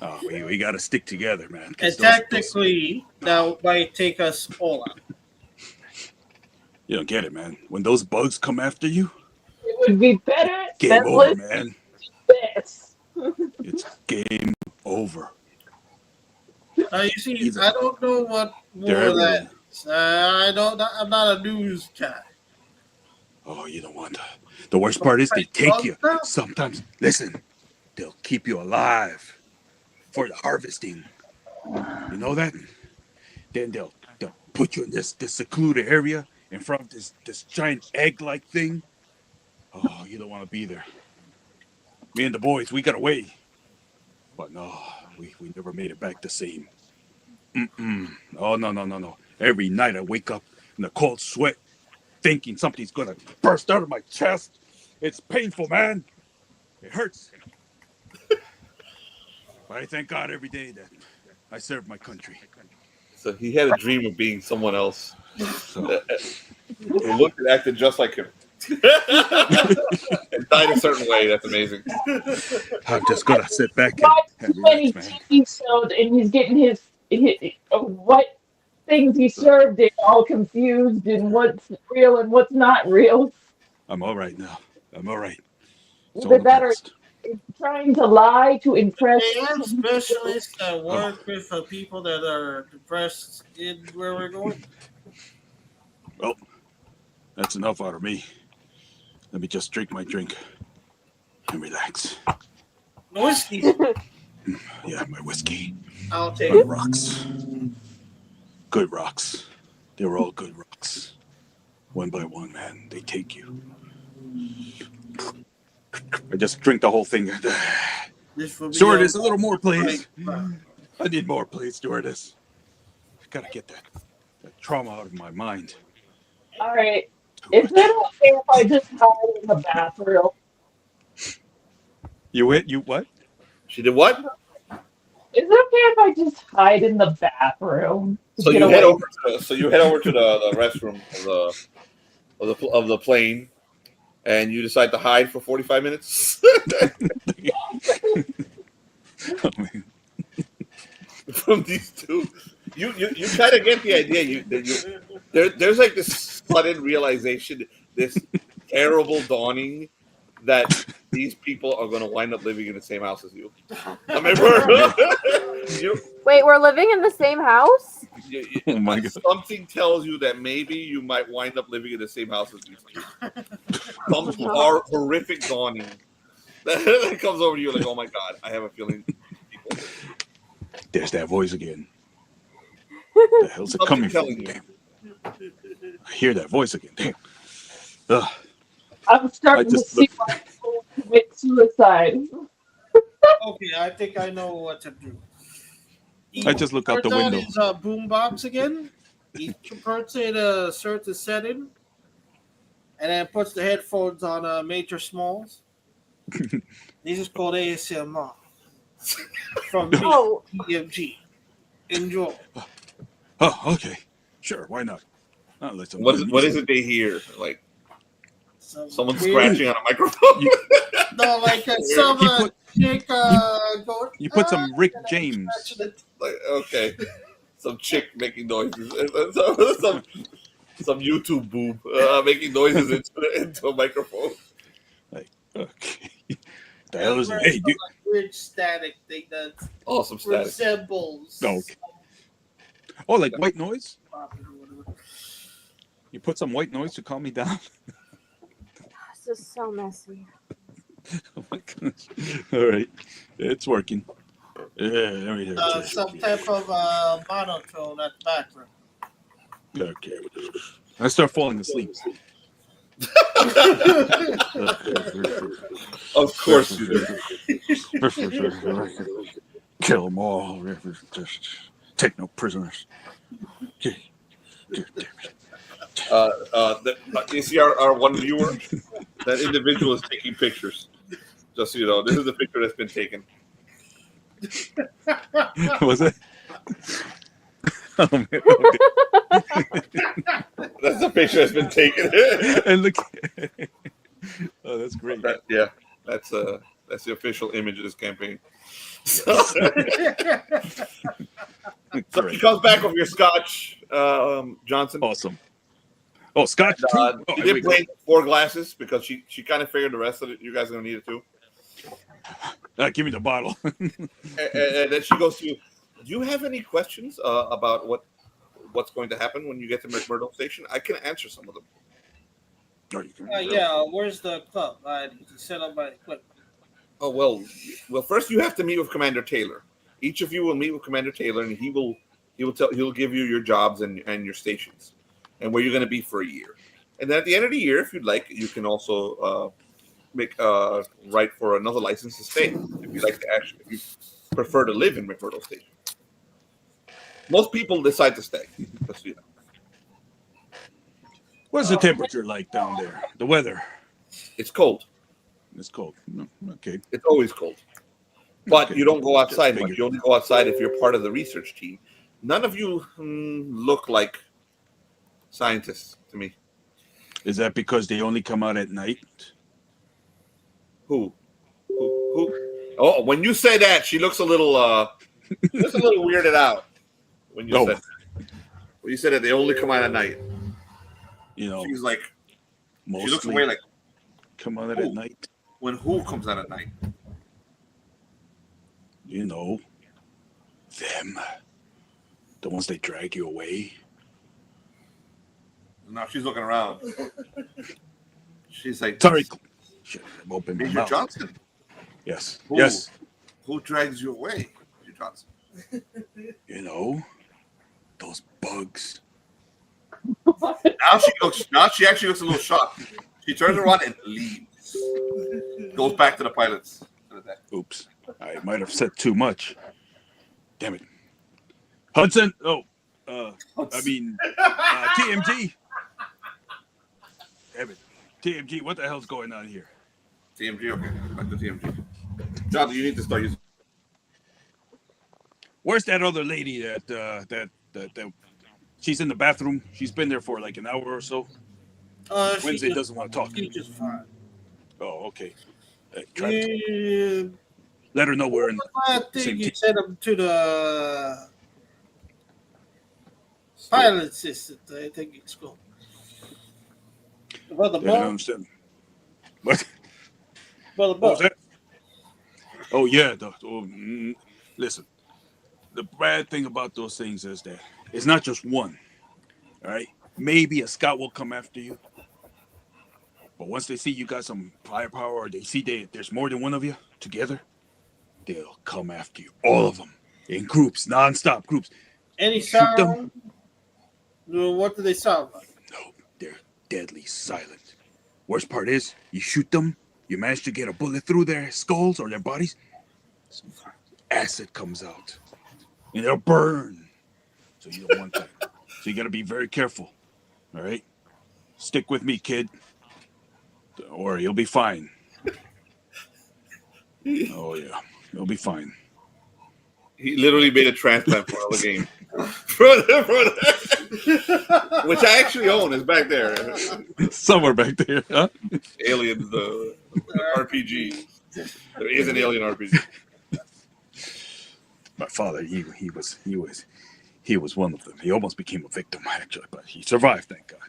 Oh, we got to stick together, man. 'cause And those- technically, that might take us all out. you don't get it, man. When those bugs come after you, It would be better game than over, listening man. to this. It's game over. Now you see, I don't know what They're war that everywhere. is. I'm not a news guy. Oh, you don't want that. The worst part is they take you. Sometimes, listen, they'll keep you alive for the harvesting. You know that? Then they'll put you in this secluded area in front of this giant egg-like thing. Oh, you don't want to be there. Me and the boys, we got away. But no, we never made it back the same. Oh, no. Every night I wake up in a cold sweat, thinking something's going to burst out of my chest. It's painful, man. It hurts. But I thank God every day that I serve my country. So he had a dream of being someone else. So, Who looked and acted just like him. And died a certain way. That's amazing. I'm just going to sit back Watch and too many relax, man. TV shows, and he's getting his what things he served in all confused, and what's real and what's not real. I'm all right now. I'm all right. It's all Either in the that or past. trying to lie to impress. They have specialists that work with people that are depressed in where we're going. Well, that's enough out of me. Let me just drink my drink and relax. Whiskey. Yeah, my whiskey. I'll take My it. rocks. Good rocks. They were all good rocks. One by one, man, they take you. I just drink the whole thing. This will be Stewardess, a little more, please. Right. I need more, please, stewardess. I gotta get that trauma out of my mind. All right. Is it okay if I just hide in the bathroom? You what? She did what? Is it okay if I just hide in the bathroom? So you head over to the restroom of the plane, and you decide to hide for 45 minutes Oh, man. from these two. You kind of get the idea. There's like this sudden realization, this terrible dawning that these people are going to wind up living in the same house as you. I mean, Wait, we're living in the same house? Oh my God. something tells you that maybe you might wind up living in the same house as these two. Some horrific dawning that comes over you like, oh my God, I have a feeling. People. There's that voice again. The hell's it coming from? telling you. Damn. I hear that voice again. Damn. Ugh. I'm starting to see why people commit suicide. Okay, I think I know what to do. I just look out the Turn on window. his boombox again. He converts it a certain setting, and then puts the headphones on Major Smalls. This is called ASMR from Oh. EMG. Enjoy. Oh, okay. Sure, why not? I'll listen. What is it they hear? Like someone weird- scratching on a microphone? No, like some chick going. You put some Rick James. Like, okay. Some chick making noises. Some YouTube boob making noises into a microphone. Like, okay. The hell is it? Hey, dude. Like weird static thing that Awesome static. resembles. Okay. Oh, like white noise? You put some white noise to calm me down? This is so messy. Oh my gosh. All right. It's working. Yeah, Some type of monotone at the background. Okay. I start falling asleep. Of course you do. Kill them all. Just take no prisoners. Okay. Damn it. You see our one viewer? That individual is taking pictures. Just so you know, this is the picture that's been taken. Was it? Oh, man. Okay. That's the picture that's been taken. And look. Oh, that's great. That's the official image of this campaign. So she comes back with your scotch, Johnson. Awesome. Oh, scotch. She did bring 4 glasses because she kind of figured the rest of it. You guys are gonna need it too. Give me the bottle. and then she goes to you. Do you have any questions about what's going to happen when you get to McMurdo Station? I can answer some of them. Where's the club? I need to set up my equipment. Oh well. First you have to meet with Commander Taylor. Each of you will meet with Commander Taylor, and he'll give you your jobs and your stations, and where you're going to be for a year. And then at the end of the year, if you'd like, you can also write for another license to stay if you like to if you prefer to live in McMurdo Station. Most people decide to stay. Let's do that. What's the temperature like down there? The weather? It's cold. It's cold. No, okay. It's always cold. But Okay. you don't go outside much. You only go outside if you're part of the research team. None of you look like scientists to me. Is that because they only come out at night? Who? Oh, when you say that, she looks a little weirded out. When you said that they only come out at night. You know, she's like, mostly she looks away like, come out at night. When who comes out at night? You know, them. The ones they drag you away. Now she's looking around. She's like, sorry. Shit, I'm open my Major mouth. Johnson. Yes. Who? Yes. Who drags you away, Major Johnson? You know, those bugs. Now she actually looks a little shocked. She turns around and leaves. Goes back to the pilots. Oops. I might have said too much. Damn it. Hudson. TMG. Damn it. TMG, what the hell's going on here? TMG, okay. Back to TMG. John, you need to start using. Where's that other lady that she's in the bathroom? She's been there for like an hour or so. Wednesday doesn't want to talk. She's just fine. Oh, okay. Let her know we're in. I think you sent them to the pilot system. I think it's called. About the I don't ball. understand. What? About the What ball. was that? Oh yeah. Listen. The bad thing about those things is that it's not just one. All right. Maybe a scout will come after you. But once they see you got some firepower, or they see there's more than one of you together, they'll come after you. All of them. In groups, non-stop groups. Any Shoot them. sound? What do they sound like? No, they're deadly silent. Worst part is, you shoot them, you manage to get a bullet through their skulls or their bodies, some acid comes out. And they'll burn. So you don't want that. So you gotta be very careful. All right? Stick with me, kid. Or you'll be fine. Oh yeah, you'll be fine. He literally made a transplant for the game. Which I actually own is back there. Somewhere back there, huh? Aliens, the RPG. There is an Alien RPG. My father, he was one of them. He almost became a victim, actually, but he survived, thank God.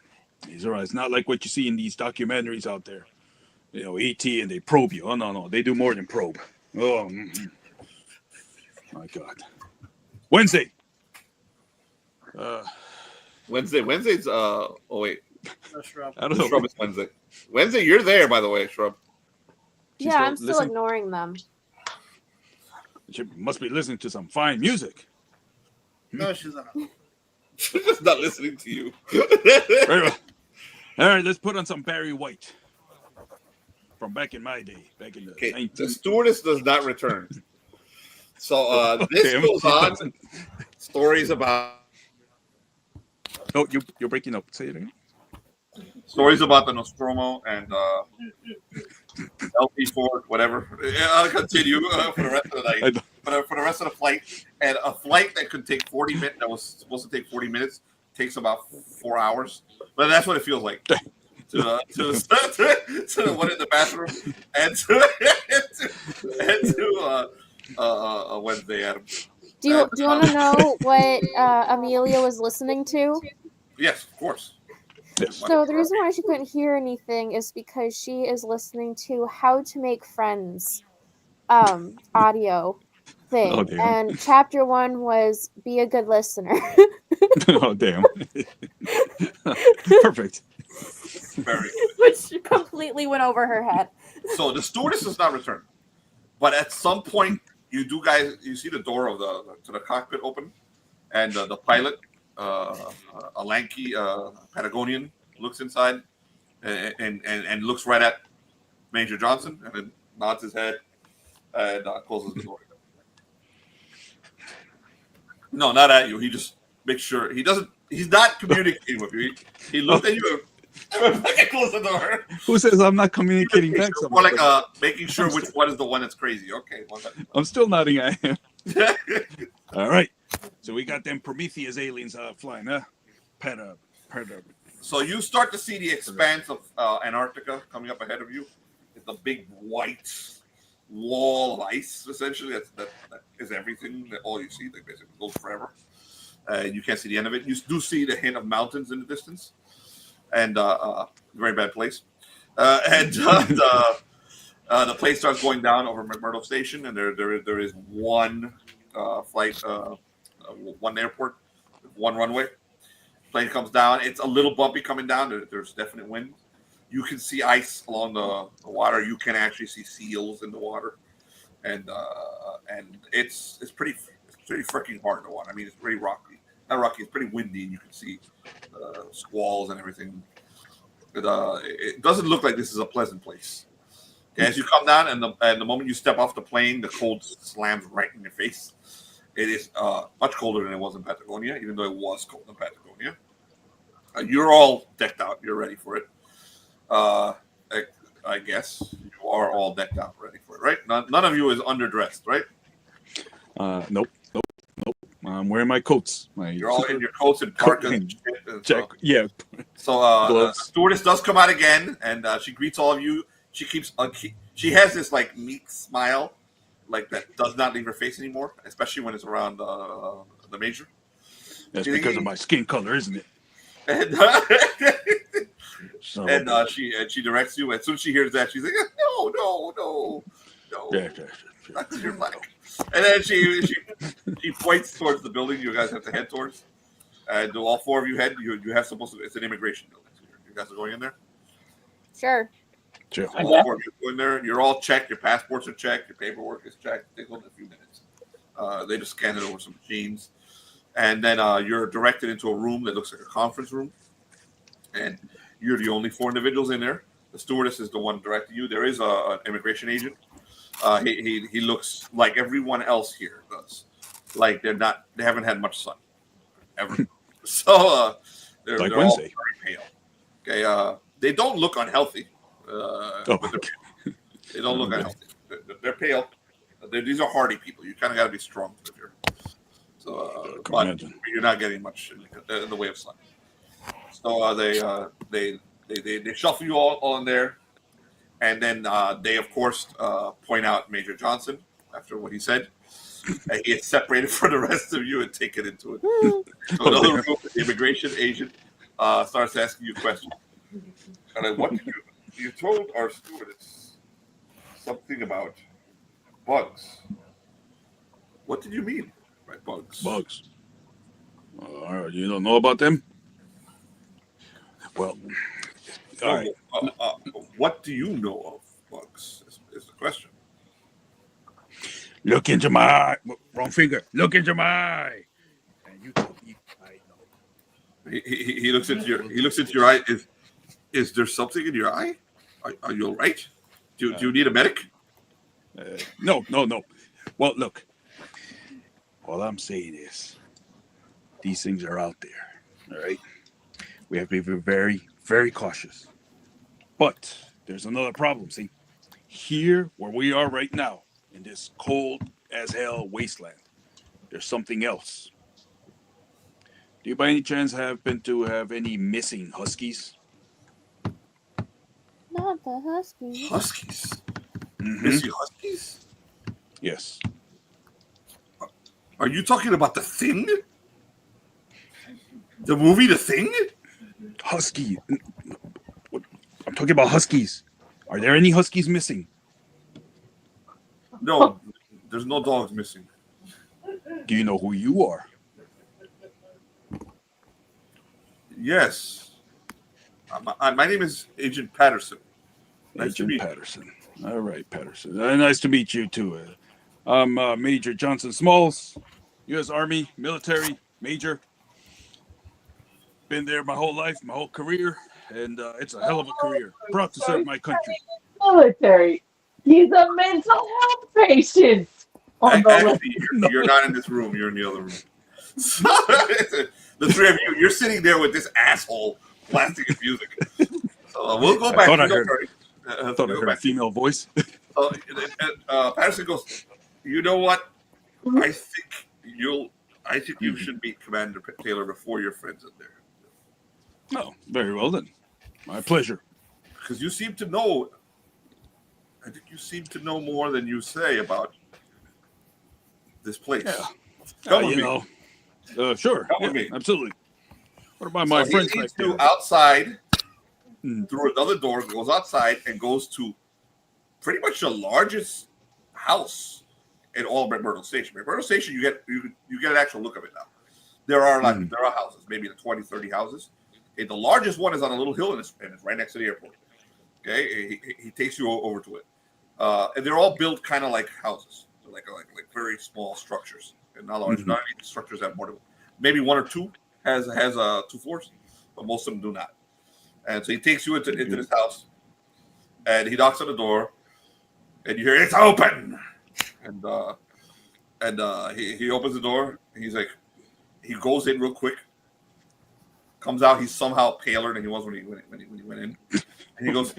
He's all right. It's not like what you see in these documentaries out there. You know, ET and they probe you. Oh, no. They do more than probe. Oh, my God. Wednesday. Wednesday's, oh, wait. I don't know. Shrub is Wednesday. Wednesday, you're there, by the way, Shrub. Yeah, I'm still ignoring them. She must be listening to some fine music. No, she's not. She's just not listening to you. Very well. All right, let's put on some Barry White. From back in my day, back in the 19th. The stewardess does not return. So this Damn, goes she on. doesn't. Stories about Oh, you're breaking up. Say it again. stories about the Nostromo and LP4, whatever. I'll continue for the rest of the I night. don't- For the rest of the flight, and a flight that could take 40 minutes, that was supposed to take 40 minutes, takes about 4 hours. But that's what it feels like. To the one in the bathroom and to Wednesday, Adam. Do you want to know what Amelia was listening to? Yes, of course. Yes. So the reason why she couldn't hear anything is because she is listening to How to Make Friends audio thing. Oh, damn. And chapter 1 was Be a Good Listener. Oh, damn. Perfect. Very. Which completely went over her head. So the stewardess does not return, but at some point you see the door of to the cockpit open, and the pilot, a lanky Patagonian, looks inside and looks right at Major Johnson, and then nods his head and closes the door. No, not at you. He just makes sure he doesn't. He's not communicating with you. He looked at you and closed the door. Who says I'm not communicating back? More like making sure which one is the one that's crazy. Okay, well, I'm still nodding at him. All right. So we got them Prometheus aliens flying, huh? Patterson. So you start to see the expanse of Antarctica coming up ahead of you. It's a big white wall of ice, essentially. That is everything. That all you see, that basically goes forever. You can't see the end of it. You do see the hint of mountains in the distance, and very bad place. The plane starts going down over McMurdo Station, and there is one flight, one airport, one runway. Plane comes down. It's a little bumpy coming down. There's definite wind. You can see ice along the water. You can actually see seals in the water, and it's pretty freaking hard to watch. I mean, it's pretty rocky. Not rocky. It's pretty windy, and you can see squalls and everything. It doesn't look like this is a pleasant place. As you come down, and the moment you step off the plane, the cold slams right in your face. It is much colder than it was in Patagonia, even though it was cold in Patagonia. You're all decked out. You're ready for it. I guess you are all decked out, ready for it, right? None of you is underdressed, right? Nope. I'm wearing my coats. You're all in your coats and parkas and shit. And check. Yeah. So stewardess does come out again, and she greets all of you. She keeps. She has this like meek smile, like that does not leave her face anymore, especially when it's around the major. That's because of my skin color, isn't it? And she directs you. As soon as she hears that, she's like, "No, Yeah. not because you're black." And then she points towards the building you guys have to head towards. And all four of you head. You have supposed to. It's an immigration building. So you guys are going in there. Sure. So all four of you go in there. You're all checked. Your passports are checked. Your paperwork is checked. It takes only a few minutes. They just scan it over some machines, and then you're directed into a room that looks like a conference room. And you're the only four individuals in there. The stewardess is the one directing you. There is an immigration agent. He looks like everyone else here does. Like they haven't had much sun ever. So they're Like all Wednesday. very pale. Okay, they don't look unhealthy. But they don't look unhealthy. They're pale. These are hardy people. You kind of got to be strong to live here. So, but you're not getting much in the way of sun. So they shuffle you all in there, and then they of course point out Major Johnson after what he said. And he is separated from the rest of you and taken into it. So another room, the immigration agent starts asking you questions. And what did you told our stewardess something about bugs? What did you mean by bugs? Bugs. You don't know about them? Well, all right. What do you know of bugs? Is the question. Look into my eye. Wrong finger. Look into my eye. And you tell me I know. He looks into your eye. Is there something in your eye? Are you all right? Do you need a medic? No. Well, look. All I'm saying is, these things are out there. All right, we have to be very, very cautious. But there's another problem. See, here where we are right now, in this cold as hell wasteland, there's something else. Do you by any chance happen to have any missing huskies? Not the Huskies. Huskies. Mm-hmm. Missing huskies? Yes. Are you talking about The Thing? The movie The Thing? Husky. I'm talking about huskies. Are there any huskies missing? No, there's no dogs missing. Do you know who you are? Yes. My name is Agent Patterson. Nice to Agent meet you. Patterson. All right, Patterson. Nice to meet you too. I'm Major Johnson Smalls, U.S. Army military major. Been there my whole life, my whole career, and it's a hell of a career. Proud to serve my country. Military. He's a mental health patient. On the list. Actually, you're not in this room. You're in the other room. So, the three of you, you're sitting there with this asshole blasting his music. So we'll go back. I thought I heard a female voice. Patterson goes, you know what? I think you should meet Commander Taylor before your friends in there. Oh, very well then. My pleasure. Because you seem to know. I think you seem to know more than you say about this place. Yeah. Come with me. Sure. Come with me. Absolutely. What about my friends He back leads there? you outside through another door, goes outside, and goes to pretty much the largest house in all of McMurdo Station. McMurdo Station, you get an actual look of it now. There are houses, maybe 20, 30 houses. Okay, the largest one is on a little hill, and it's right next to the airport. Okay, he takes you over to it, and they're all built kind of like houses, like very small structures, and not large. Not any structures have more than maybe one or two has 2 floors, but most of them do not. And so he takes you into this house, and he knocks on the door, and you hear it's open, and he opens the door, and he's like, he goes in real quick, comes out, he's somehow paler than he was when he went in, and he goes,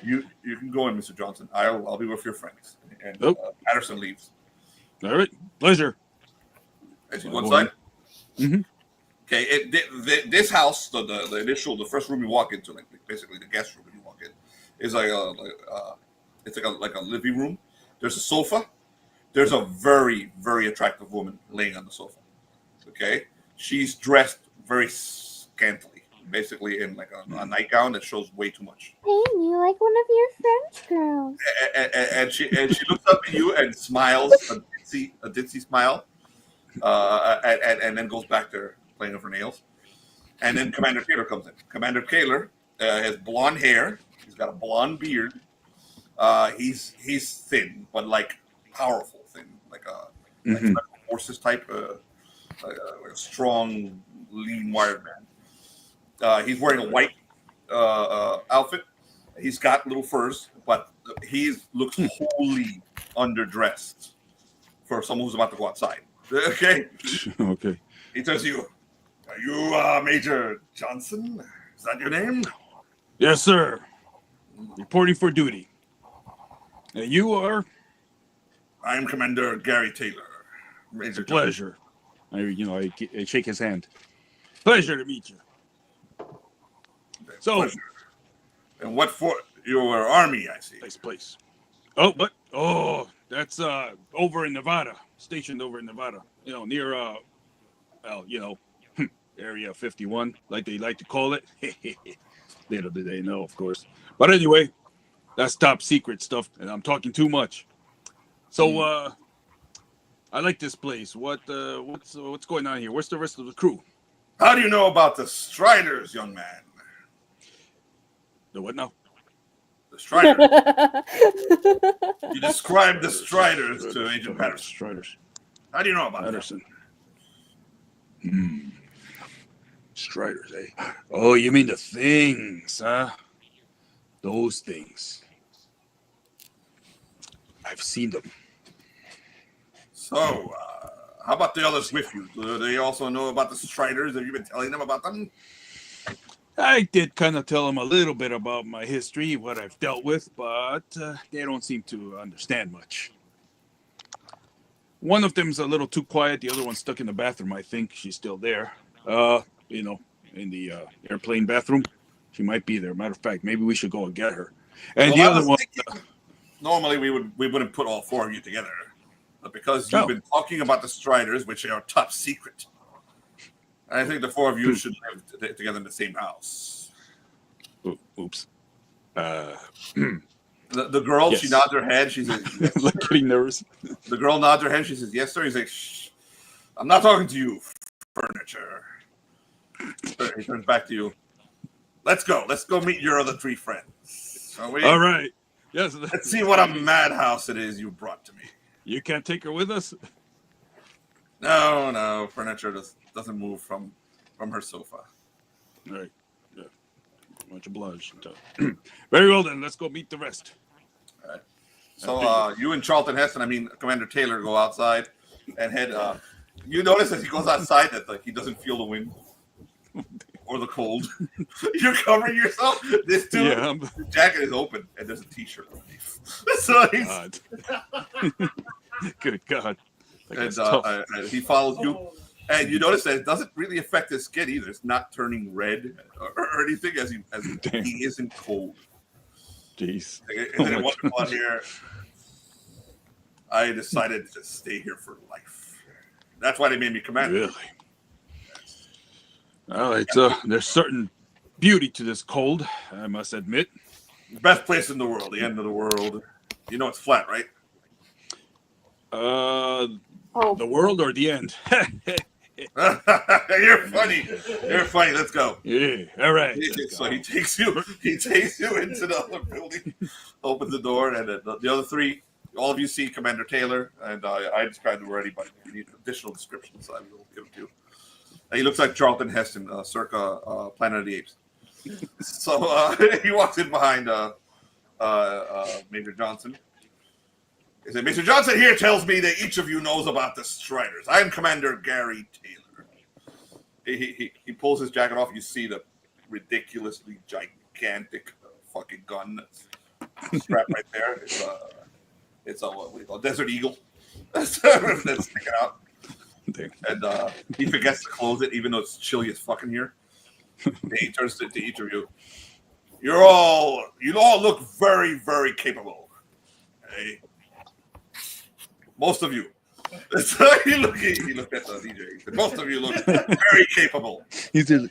you can go in, Mr. Johnson. I'll be with your friends. And Patterson leaves. All right, pleasure. As you go inside. Okay, this house, the first room you walk into, like basically the guest room when you walk in, is it's like a living room. There's a sofa. There's a very, very attractive woman laying on the sofa. Okay, she's dressed very scantily, basically in like a nightgown that shows way too much. Hey, you like one of your French girls? And she looks up at you and smiles a ditzy smile, and then goes back to playing with her nails. And then Commander Taylor comes in. Commander Taylor has blonde hair. He's got a blonde beard. He's thin, but like powerful thin, like special forces type, like a strong, lean, wired man. He's wearing a white outfit. He's got little furs, but he looks wholly underdressed for someone who's about to go outside. Okay. Okay. He turns to you. Are you Major Johnson? Is that your name? Yes, sir. Reporting for duty. And you are? I am Commander Gary Taylor. It's a pleasure. I shake his hand. Pleasure to meet you. So, pleasure. And what for your army? I see. Nice place. That's over in Nevada. Stationed over in Nevada. Near Area 51, like they like to call it. Little do they know, of course. But anyway, that's top secret stuff, and I'm talking too much. So, I like this place. What's going on here? Where's the rest of the crew? How do you know about the Striders, young man? The what now? The Striders. You described the Striders to Agent Patterson. Striders. How do you know about Patterson? Striders, eh? Oh, you mean the things, huh? Those things. I've seen them. So, How about the others with you? Do they also know about the Striders? Have you been telling them about them? I did kind of tell them a little bit about my history, what I've dealt with, but they don't seem to understand much. One of them's a little too quiet. The other one's stuck in the bathroom. I think she's still there. In the airplane bathroom. She might be there. Matter of fact, maybe we should go and get her. And the other one. Normally, we wouldn't put all four of you together, but because you've been talking about the Striders, which are top secret, I think the four of you should live together in the same house. Oops. The girl, yes. She nods her head. She says, yes, like getting nervous. The girl nods her head. She says, yes, sir. He's like, shh. I'm not talking to you, furniture. He turns back to you. Let's go. Let's go meet your other three friends. Shall we? All right. Yes. Let's see what a madhouse it is you brought to me. You can't take her with us? No. Furniture doesn't move from her sofa. All right. Yeah. Much obliged. Very well, then. Let's go meet the rest. All right. So you and Charlton Heston, Commander Taylor, go outside and head. You notice as he goes outside that he doesn't feel the wind or the cold. You're covering yourself. This dude, the jacket is open and there's a t-shirt underneath. So he's good God. And he follows you, and you notice that it doesn't really affect his skin either. It's not turning red or anything as he isn't cold. Jeez. And then one out here, I decided to stay here for life. That's why they made me commander. Really? All right, there's certain beauty to this cold, I must admit. Best place in the world, the end of the world. You know it's flat, right? The world or the end? You're funny. Let's go. Yeah. All right. So he takes you into the other building, opens the door, and the other three, all of you see Commander Taylor, and I described him already, but you need additional descriptions, so I will give them to you. And he looks like Charlton Heston, circa Planet of the Apes. So he walks in behind Major Johnson. He said, Mr. Johnson here tells me that each of you knows about the Striders. I'm Commander Gary Taylor. He pulls his jacket off. You see the ridiculously gigantic fucking gun that's strapped right there. It's a what we call Desert Eagle. That's sticking out. And he forgets to close it, even though it's chilly as fucking here. And he turns to each of you. You all look very, very capable. Hey. Most of you. So he looked at the DJ. He said, most of you look very capable. He said,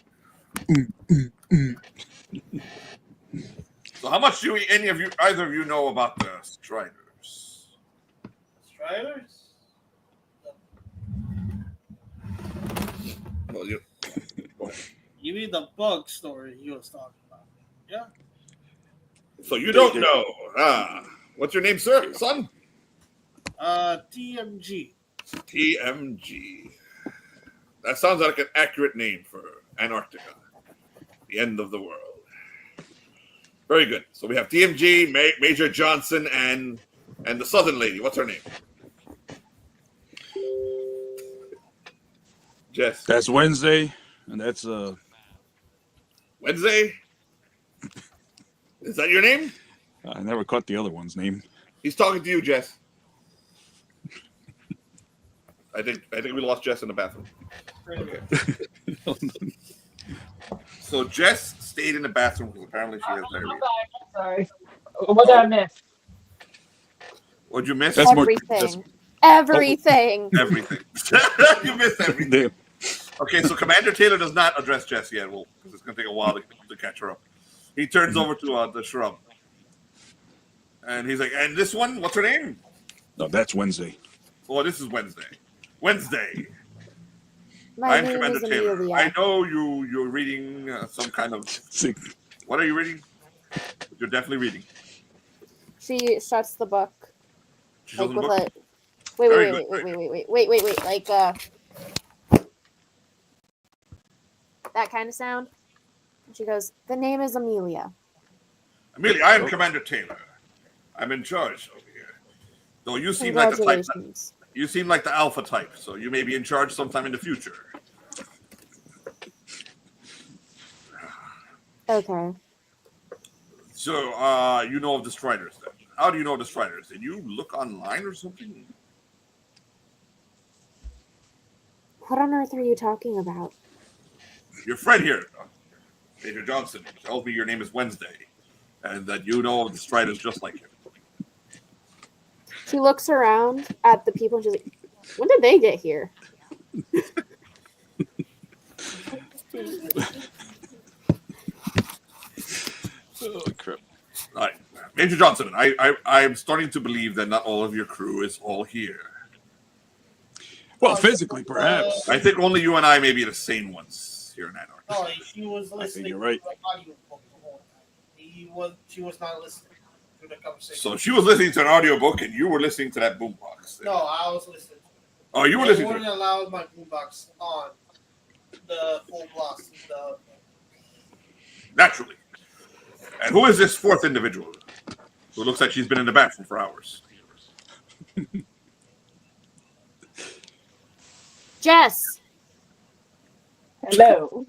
So how much do either of you know about the Striders? Striders? Well, you mean the bug story you was talking about? Yeah. So you don't know. What's your name, sir? Son? TMG. TMG. That sounds like an accurate name for Antarctica. The end of the world. Very good. So we have TMG, Major Johnson, and the Southern lady. What's her name? Jess. That's Wednesday, and that's Wednesday? Is that your name? I never caught the other one's name. He's talking to you, Jess. I think we lost Jess in the bathroom. Okay. So Jess stayed in the bathroom because apparently she has diarrhea. Sorry. What did I miss? What'd you miss? Everything. Everything. Everything. You missed everything. Okay, so Commander Taylor does not address Jess yet. Well, because it's going to take a while to catch her up. He turns over to the shrub. And he's like, and this one, what's her name? No, that's Wednesday. Oh, this is Wednesday. Wednesday. My I'm name Commander is Taylor. Amelia. I know you're reading some kind of... What are you reading? You're definitely reading. She shuts the book. She Like shuts the with book? wait. Like that kind of sound. And she goes, the name is Amelia. Amelia, I am Commander Taylor. I'm in charge over here. Though you seem like the type that... You seem like the alpha type, so you may be in charge sometime in the future. Okay. So, you know of the Striders then? How do you know the Striders? Did you look online or something? What on earth are you talking about? Your friend here, Major Johnson, tells me your name is Wednesday, and that you know of the Striders just like him. She looks around at the people and she's like, when did they get here? Oh crap! All right, Major Johnson, I'm starting to believe that not all of your crew is all here. Well, physically, perhaps. I think only you and I may be the sane ones here in Antarctica. Oh, she was I think listening you're right. to the audiobook the whole time. She was not listening to the conversation. So she was listening to an audiobook and you were listening to that boombox. No, I was listening. Oh, you were listening to wouldn't it. allow my boombox on the full blast. Naturally. And who is this fourth individual who looks like she's been in the bathroom for hours? Jess. Hello.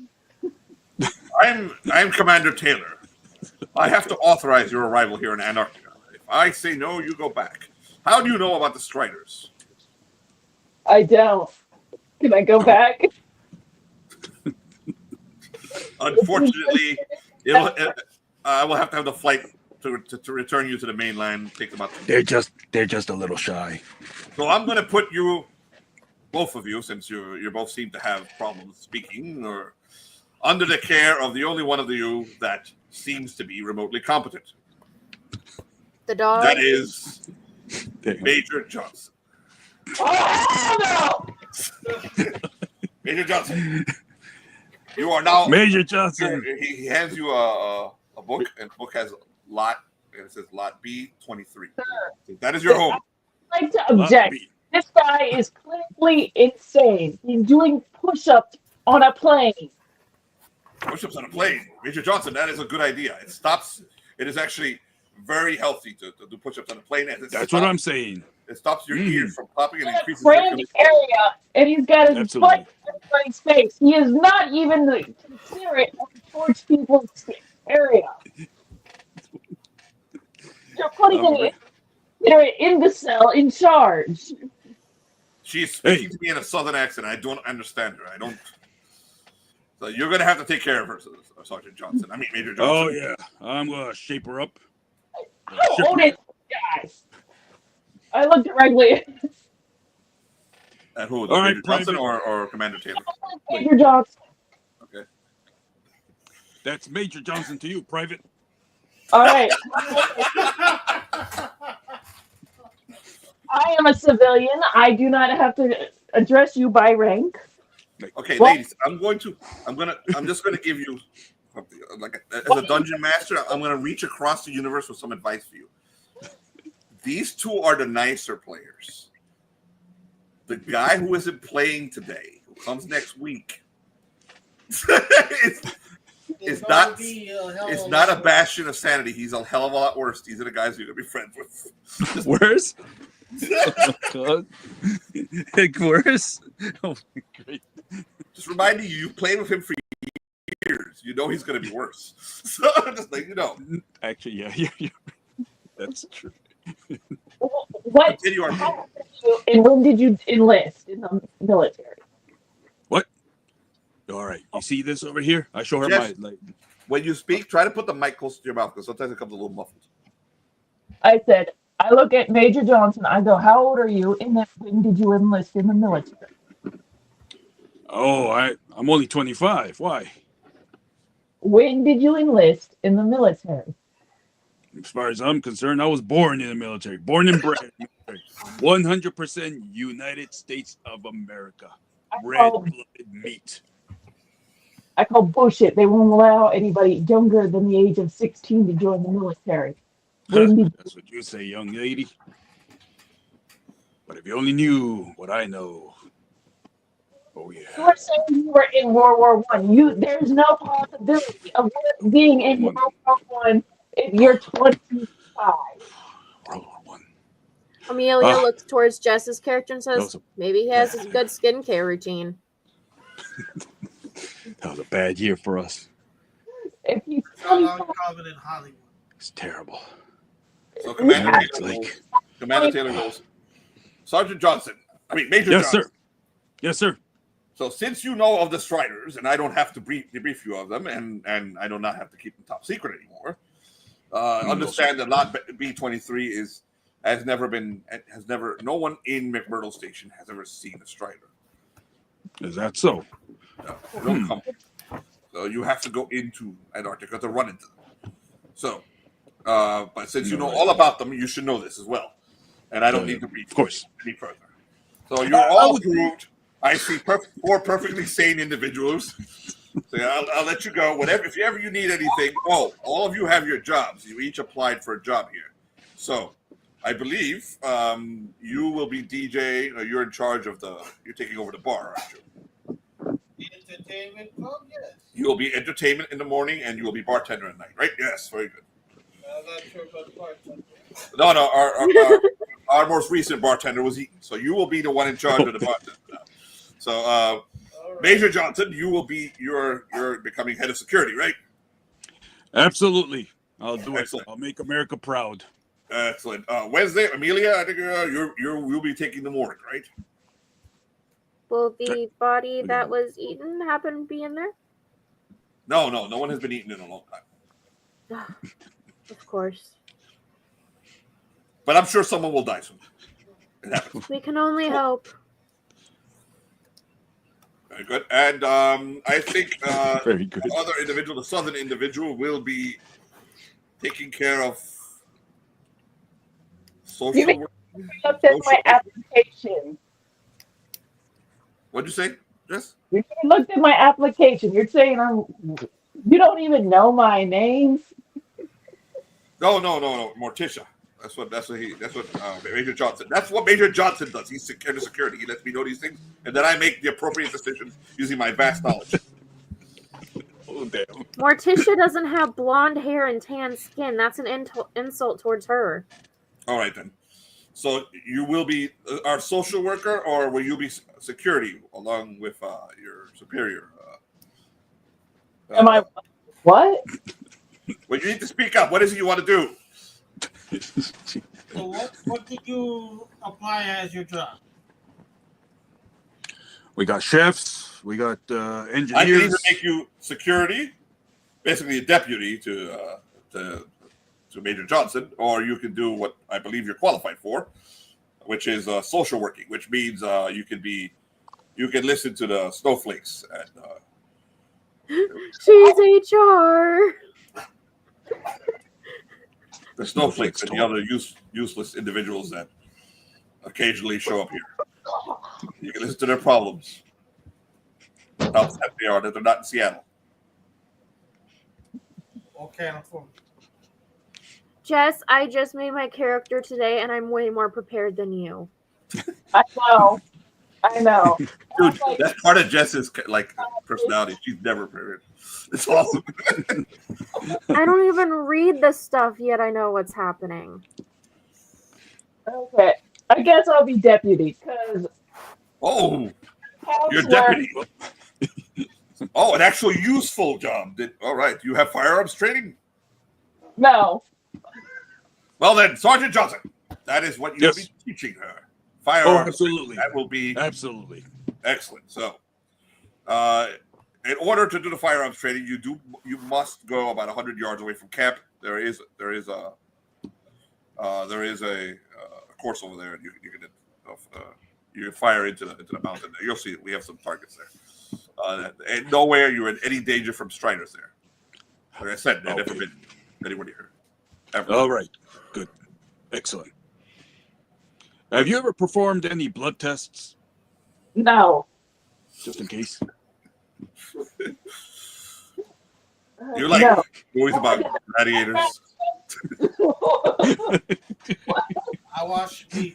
I'm Commander Taylor. I have to authorize your arrival here in Antarctica. If I say no, you go back. How do you know about the Striders? I don't. Can I go back? Unfortunately, I will have to have the flight to return you to the mainland. Take about. They're just a little shy. So I'm going to put you, both of you, since you both seem to have problems speaking, or under the care of the only one of you that seems to be remotely competent. The dog. That is There you go. Major Johnson. Oh, no! Major Johnson, you are now. Major Johnson. He hands you a book, and the book has lot, and it says Lot B23. That is your home. I'd like to object. This guy is clinically insane. He's doing push-ups on a plane. Push-ups on a plane. Major Johnson, that is a good idea. It is actually very healthy to do push-ups on a plane. And That's what I'm saying. It stops your ears from popping and He's increases in a your cramped area, and he's got his Absolutely. butt in everybody's face. He is not even considerate of towards people's area. You're putting an illiterate imbecile in charge. She's speaking to me in a southern accent. I don't understand her. I don't. So you're going to have to take care of her, Sergeant Johnson. I mean, Major Johnson. Oh yeah, I'm gonna shape her up. I don't own it, guys. I looked directly at And who? All right, Major Johnson Private. or Commander Taylor? Major Johnson. Okay. That's Major Johnson to you, Private. All right. I am a civilian. I do not have to address you by rank. Okay, What? ladies, I'm just gonna give you, like, as a dungeon master, I'm gonna reach across the universe with some advice for you. These two are the nicer players. The guy who isn't playing today, who comes next week, it's not a bastion of sanity. He's a hell of a lot worse. These are the guys you're gonna be friends with. Worse? God. Worse? Oh, great. Just reminding you, you've played with him for years. You know he's gonna be worse. So just like you know. Actually, yeah, that's true. What? Continue on. And when did you enlist in the military? What? All right. You see this over here? I show her Yes. my. Like, When you speak, try to put the mic close to your mouth because sometimes it comes a little muffled. I said, I look at Major Johnson. I go, how old are you? And then when did you enlist in the military? oh, I'm only 25. Why? When did you enlist in the military? As far as I'm concerned, I was born in the military, born and bred. 100% United States of America. Red-blooded meat. I call bullshit. They won't allow anybody younger than the age of 16 to join the military. When did That's what you say, young lady. But if you only knew what I know. Oh, you yeah. were saying you were in World War I? There's no possibility of being in World War I if you're 25. World War I. Amelia looks towards Jess's character and says, That maybe he has a good skincare routine. was a bad year for us. If you Not uncommon in Hollywood. It's terrible. So Commander Yeah, Taylor like- goes, Commander Taylor goes, Sergeant Johnson. I mean, Major Yes, Johnson. sir. Yes, sir. So since you know of the Striders, and I don't have to debrief you of them, and I do not have to keep them top secret anymore, understand that Lot B-23 no one in McMurdo Station has ever seen a Strider. Is that so? No, they don't come. So you have to go into Antarctica to run into them. So, but since you know all about them, you should know this as well. And I don't need to read of course any further. So you're all proved. I see four perfectly sane individuals. So I'll let you go. Whatever, if ever you need anything. Oh, all of you have your jobs. You each applied for a job here. So I believe you will be DJ. You're in charge of you're taking over the bar, aren't you? The entertainment club, yes. You will be entertainment in the morning, and you will be bartender at night, right? Yes, very good. I'm not sure about bartender. No, our most recent bartender was eaten, so you will be the one in charge of the bartender now. So, Right. Major Johnson, you're becoming head of security, right? absolutely. I'll do Excellent. it. I'll make America proud. Excellent. Wednesday, Amelia, I think you'll be taking the morning, right? Will the body that was eaten happen to be in there? No one has been eaten in a long time. Of course. But I'm sure someone will die soon. It happens. We can only hope. Very good. And I think Very good. the other individual, the southern individual, will be taking care of social work. looked at my application. What'd you say, Jess? You looked at my application. You're saying you don't even know my names. No, Morticia. That's what Major Johnson. That's what Major Johnson does. He's head of security. He lets me know these things, and then I make the appropriate decisions using my vast knowledge. Oh damn! Morticia doesn't have blonde hair and tan skin. That's an insult towards her. All right then. So you will be our social worker, or will you be security along with your superior? Am I what? Well, you need to speak up. What is it you want to do? So what did you apply as your job? We got chefs. We got I can either engineers. make you security, basically a deputy to Major Johnson, or you can do what I believe you're qualified for, which is social working, which means you can listen to the snowflakes and She's HR. the snowflakes and the other useless individuals that occasionally show up here. You can listen to their problems. How upset they are that they're not in Seattle. Okay, I'm for Jess, I just made my character today, and I'm way more prepared than you. I know. Dude, that's part of Jess's personality. She's never prepared. It's awesome. I don't even read the stuff yet. I know what's happening. Okay. I guess I'll be deputy because Oh, you're deputy. Oh, an actual useful job. All right. You have firearms training? No. Well then, Sergeant Johnson, that is what you'll Yes. be teaching her. Oh, Firearms. absolutely. That will be Absolutely. excellent. So, in order to do the firearms training, you must go about 100 yards away from camp. There is a course over there, and you can fire into the mountain. You'll see we have some targets there. And nowhere you're in any danger from Striders there. Like I said, there's never been anybody here. Ever. All right. Good. Excellent. Have you ever performed any blood tests, No. just in case? You're like No. always about gladiators. I watch me.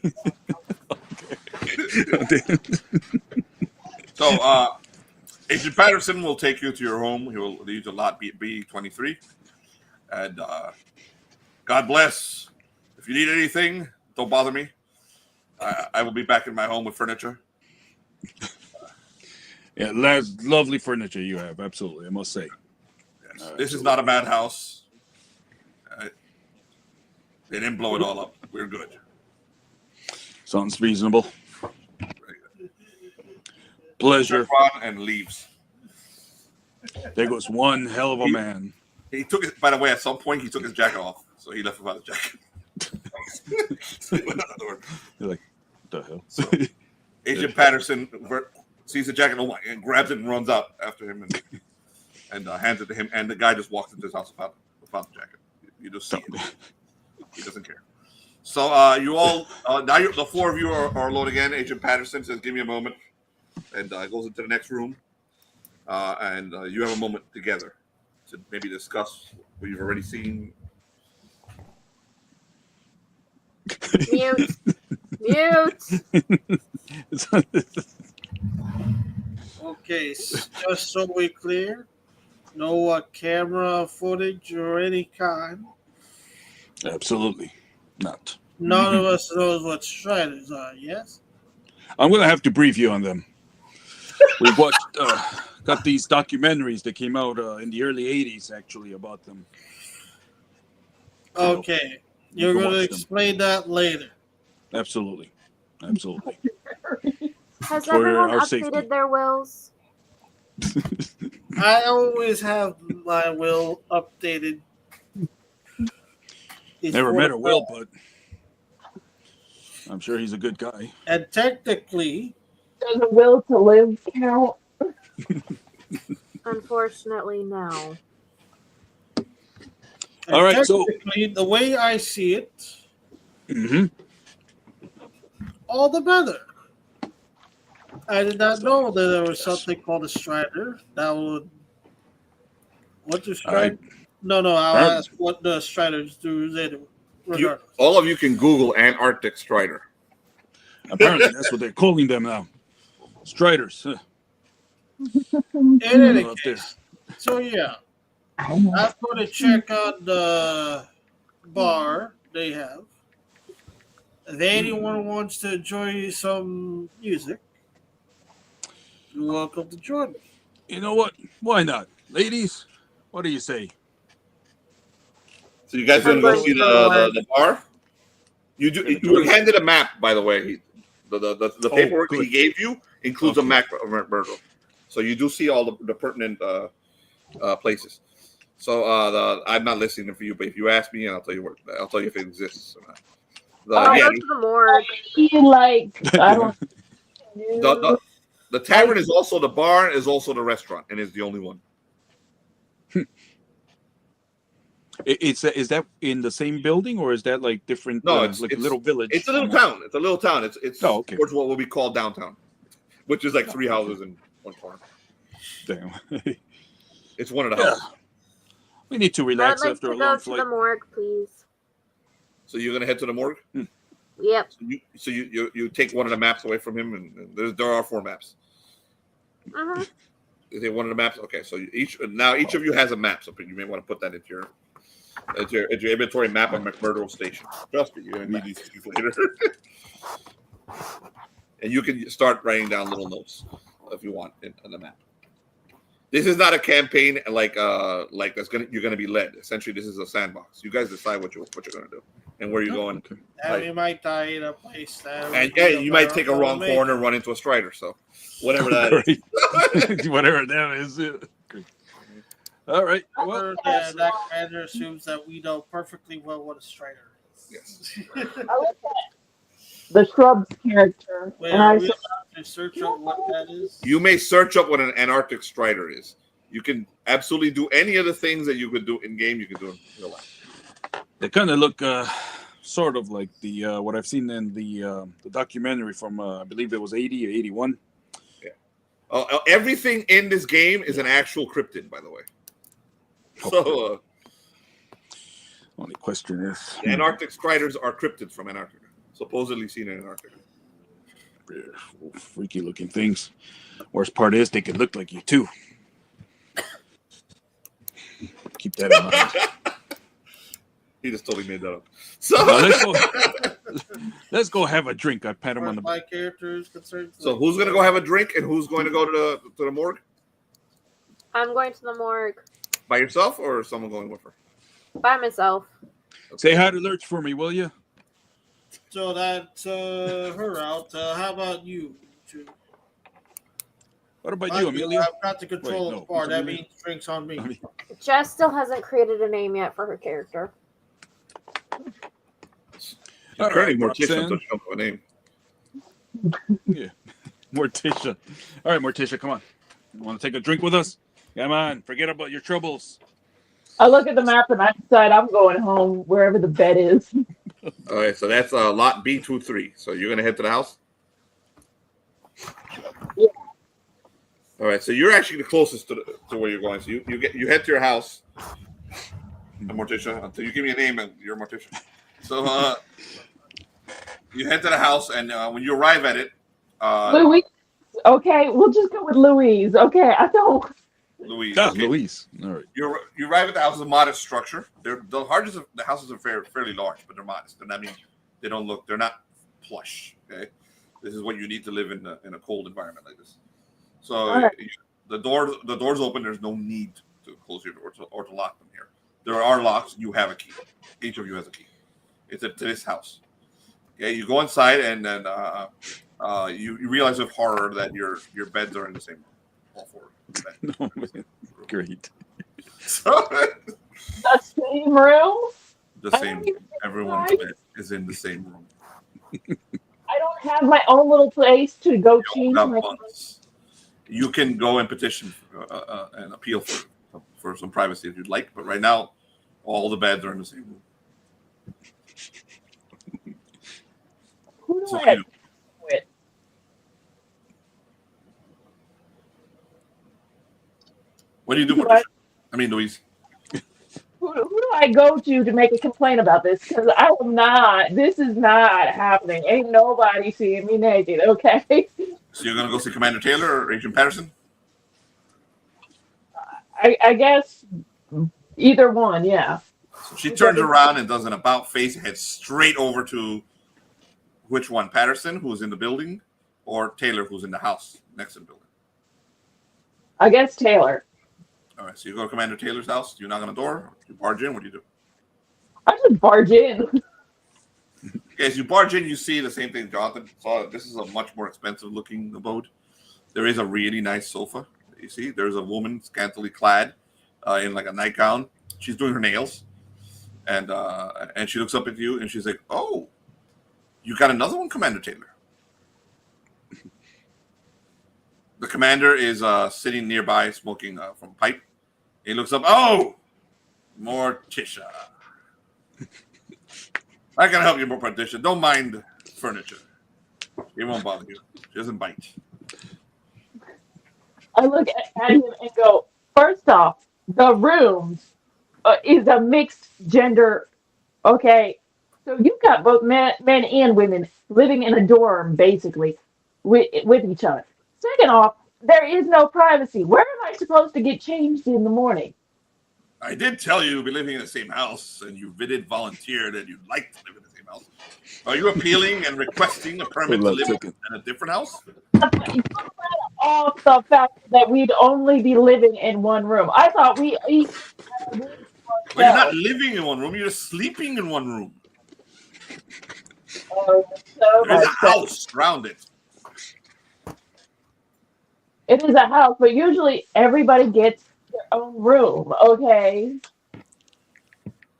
So, Agent Patterson will take you to your home. He will lead you to lot B23. And God bless. If you need anything, don't bother me. I will be back in my home with furniture. Yeah, lovely furniture you have. Absolutely, I must say. Yes. This is not a bad house. They didn't blow it all up. We're good. Sounds reasonable. Pleasure. And leaves. There goes one hell of a man. He took it. By the way, at some point he took his jacket off, so he left without his jacket. So he went out the door. You're like, what the hell? So, Agent Patterson sees the jacket and grabs it and runs out after him and hands it to him. And the guy just walks into his house without the jacket. You just see it. He doesn't care. So you all now the four of you are alone again. Agent Patterson says, "Give me a moment," and goes into the next room. And you have a moment together to maybe discuss what you've already seen. Mute. Okay, just so we're clear, no camera footage or any kind. Absolutely not. None of us knows what Striders are, yes? I'm going to have to brief you on them. We watched, got these documentaries that came out in the early 80s, actually, about them. Okay, you're going to explain that later. Absolutely. Has For everyone our updated safety. their wills? I always have my will updated. Never met a Will, but I'm sure he's a good guy. And technically, Does a will to live count? Unfortunately, no. All right, so the way I see it, mhm. all the better. I did not know that there was something called a Strider that would. What's a Strider? No, I'll ask what the Striders do later. All of you can Google Antarctic Strider. Apparently, that's what they're calling them now. Striders. In any case, so yeah, I'm going to check out the bar they have. If anyone wants to enjoy some music, you're welcome to join me. You know what? Why not? Ladies, what do you say? So you guys didn't go see the bar? You were handed a map, by the way. The paperwork he gave you includes a map of Myrtle. So you do see all the pertinent places. So I'm not listening for you, but if you ask me, I'll tell you if it exists or not. Go to the morgue. I don't. The tavern is also the bar, is also the restaurant, and is the only one. Is that in the same building, or is that like different? No, it's like a little village. It's a little town. It's a little town. It's okay. Towards what will be called downtown, which is like 3 houses in one corner. Damn. It's one of the houses. We need to relax after a long flight. Go to the morgue, please. So you're gonna head to the morgue? Yep. So you take one of the maps away from him, and there are 4 maps. Uh-huh. Is it one of the maps? Okay, so each of you has a map, so you may want to put that into your inventory map of McMurdo Station. Trust me, you're gonna need these things later. And you can start writing down little notes if you want on the map. This is not a campaign like you're gonna be led. Essentially, this is a sandbox. You guys decide what you're gonna do and where you're going. And we might die in a place that. And you might take a wrong corner, run into a Strider. So whatever that is. Whatever that is. All right. Well, that commander assumes that we know perfectly well what a Strider is. Yes. I look at the Shrubs character, Wait, and I we to search up what that is. You may search up what an Antarctic Strider is. You can absolutely do any of the things that you could do in game. You can do in real life. They kind of look sort of like the what I've seen in the documentary from I believe it was 80 or 81. Yeah. Everything in this game is an actual cryptid, by the way. So, only question is, Antarctic Striders are cryptids from Antarctica, supposedly seen in Antarctica. Freaky looking things. Worst part is they could look like you too. Keep that in mind. He just totally made that up. So let's go have a drink. I pat him on the my back. character is concerned. So who's gonna go have a drink and who's going to go to the morgue? I'm going to the morgue By yourself or someone going with her? by myself. Say hi to Lurch for me, will you? So that's her out. How about you? What about you, Amelia? I've got the control of the bar. That Amelia? means drinks on me. Jess still hasn't created a name yet for her character. You're currently Morticia, Roxanne. so you don't have a name. Yeah, Morticia. All right, Morticia, come on. You want to take a drink with us? Come on, forget about your troubles. I look at the map and I decide I'm going home wherever the bed is. All right, so that's lot B23. So you're gonna head to the house. Yeah. All right, so you're actually the closest to where you're going. So you head to your house, Morticia. Until you give me a name, and you're Morticia. So you head to the house, and when you arrive at it, Louise. Okay, we'll just go with Louise. Okay, I don't. Louise. Ah, Okay. Louise. All right. You arrive at the house. It's a modest structure. The houses are fairly large, but they're modest. And I mean, they're not plush. Okay, this is what you need to live in a cold environment like this. So right. the doors open. There's no need to close your door or to lock them here. There are locks. You have a key. Each of you has a key. It's to this house. Okay, you go inside and then you realize with horror that your beds are in the same room. All four. Oh, man. Great. So, The same room? the same. Everyone's bed is in the same room. I don't have my own little place to go change Got my buns. You can go and petition and appeal for some privacy if you'd like, but right now, all the beds are in the same room. Who do So I you- with? What do you do, Who Morticia? I mean, Louise. Who do I go to make a complaint about this? Because I am not. This is not happening. Ain't nobody seeing me naked. Okay. So you're gonna go see Commander Taylor or Agent Patterson? I guess either one. Yeah. So she turns around and does an about face, heads straight over to which one? Patterson, who's in the building, or Taylor, who's in the house next to the building? I guess Taylor. All right, so you go to Commander Taylor's house. You knock on the door. You barge in. What do you do? I just barge in. Okay, as you barge in, you see the same thing Jonathan saw. This is a much more expensive looking abode. There is a really nice sofa. You see, there's a woman scantily clad in like a nightgown. She's doing her nails, and she looks up at you and she's like, "Oh, you got another one, Commander Taylor." The commander is sitting nearby smoking from a pipe. He looks up. "Oh, Morticia. I can help you, Morticia. Don't mind furniture. It won't bother you. She doesn't bite." I look at him and go, first off, the rooms is a mixed gender. Okay. So you've got both men and women living in a dorm, basically, with each other. Second off, there is no privacy. Where am I supposed to get changed in the morning? I did tell you to be living in the same house, and you did volunteer that you'd like to live in the same house. Are you appealing and requesting a permit to live in a different house? Off the fact that we'd only be living in one room. I thought we each. Well, you're not living in one room. You're sleeping in one room. There's a house around it. It is a house, but usually everybody gets their own room. Okay.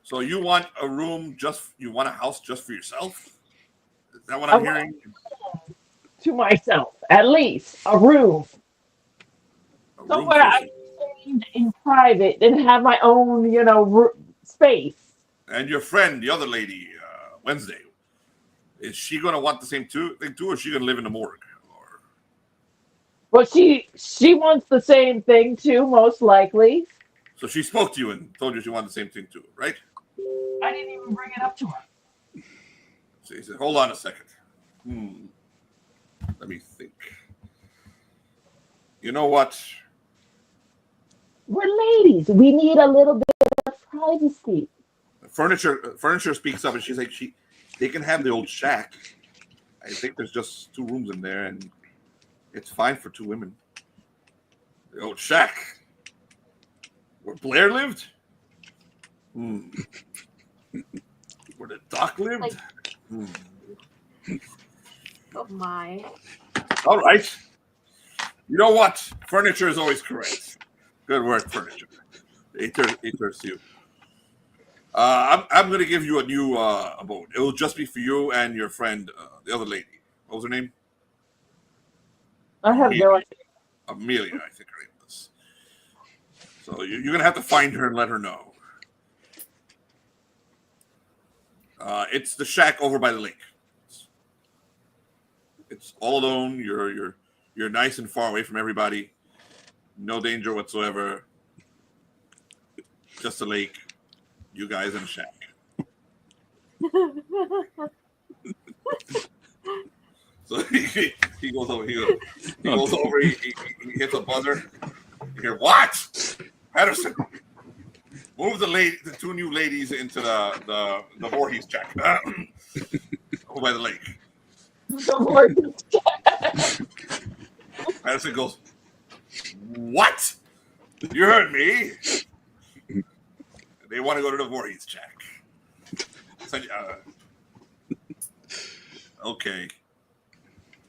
So you want a room you want a house just for yourself? Is that what I'm hearing? To myself, at least a room. A room Somewhere I can change in private and have my own, space. And your friend, the other lady, Wednesday, is she going to want the same thing too, or is she going to live in the morgue? Well, she wants the same thing too, most likely. So she spoke to you and told you she wanted the same thing too, right? I didn't even bring it up to her. So he said, "Hold on a second. Let me think. You know what? We're ladies. We need a little bit of privacy. Furniture speaks up, and she's like, they can have the old shack. I think there's just 2 rooms in there, and it's fine for 2 women. The old shack where Blair lived. Where the Doc lived. Like- Oh my. All right. You know what? Furniture is always correct. Good work, furniture. It turns to you. I'm going to give you a new abode. It will just be for you and your friend, the other lady. What was her name? I have no idea. Amelia, I think her name was. So you're going to have to find her and let her know. It's the shack over by the lake. It's all alone. You're nice and far away from everybody. No danger whatsoever. Just a lake. You guys in a shack. So he goes over. He goes over. He hits a buzzer. You hear what? Patterson, move the 2 new ladies into the Voorhees shack over by the lake. Patterson goes, what? You heard me. They want to go to the Voorhees shack. Okay.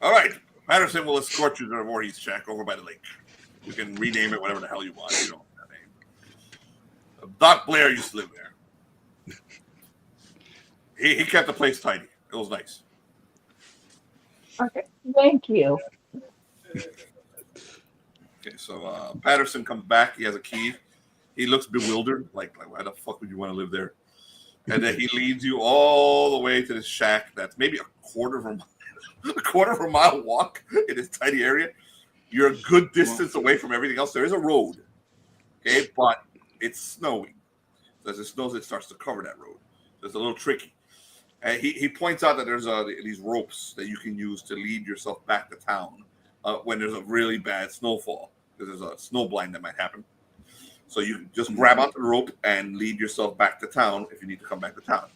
All right. Patterson will escort you to the Voorhees shack over by the lake. You can rename it whatever the hell you want. You don't know that name. Doc Blair used to live there. He kept the place tidy. It was nice. Okay, thank you. Okay, so Patterson comes back. He has a key. He looks bewildered, like why the fuck would you want to live there? And then he leads you all the way to this shack that's maybe a quarter of a mile walk in this tiny area. You're a good distance away from everything else. There is a road, okay, but it's snowing. So as it snows, it starts to cover that road. So it's a little tricky. And he points out that there's these ropes that you can use to lead yourself back to town when there's a really bad snowfall, because there's a snow blind that might happen. So you can just grab onto the rope and lead yourself back to town if you need to come back to town.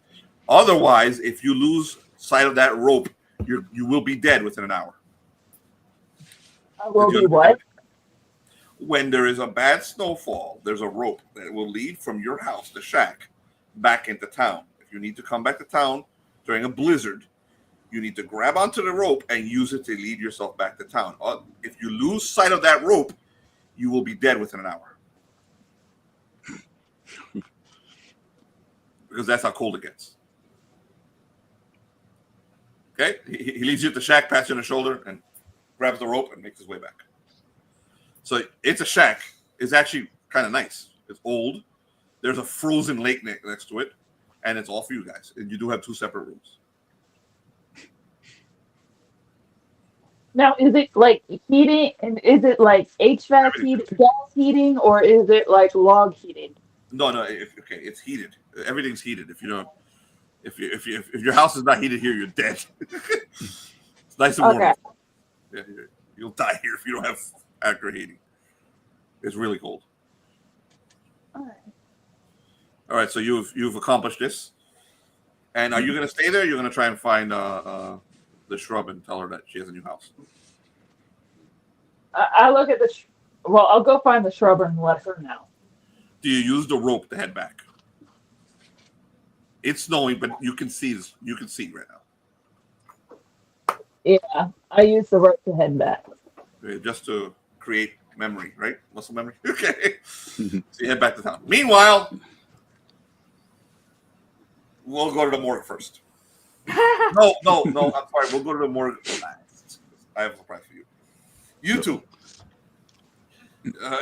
Otherwise, if you lose sight of that rope, you will be dead within an hour. I will be what? When there is a bad snowfall, there's a rope that will lead from your house, the shack, back into town. If you need to come back to town during a blizzard, you need to grab onto the rope and use it to lead yourself back to town. If you lose sight of that rope, you will be dead within an hour. Because that's how cold it gets. Okay? He leads you at the shack, pats you on the shoulder, and grabs the rope and makes his way back. So it's a shack. It's actually kind of nice. It's old. There's a frozen lake next to it, and it's all for you guys. And you do have 2 separate rooms. Now, is it like heating, and is it like HVAC heating, gas heating, or is it like log heating? No, okay, it's heated. Everything's heated. If you don't, if your house is not heated here, you're dead. It's nice and warm. Okay. Yeah, you'll die here if you don't have accurate heating. It's really cold. All right. So you've accomplished this, and are you going to stay there? You're going to try and find the shrub and tell her that she has a new house. I look at well, I'll go find the shrub and let her know. Do you use the rope to head back? It's snowing, but you can see this. You can see right now. Yeah, I use the rope to head back. Okay, just to create memory, right? Muscle memory. Okay. So you head back to town. Meanwhile, we'll go to the morgue first. No. I'm sorry. We'll go to the morgue last. I have a surprise for you. You two.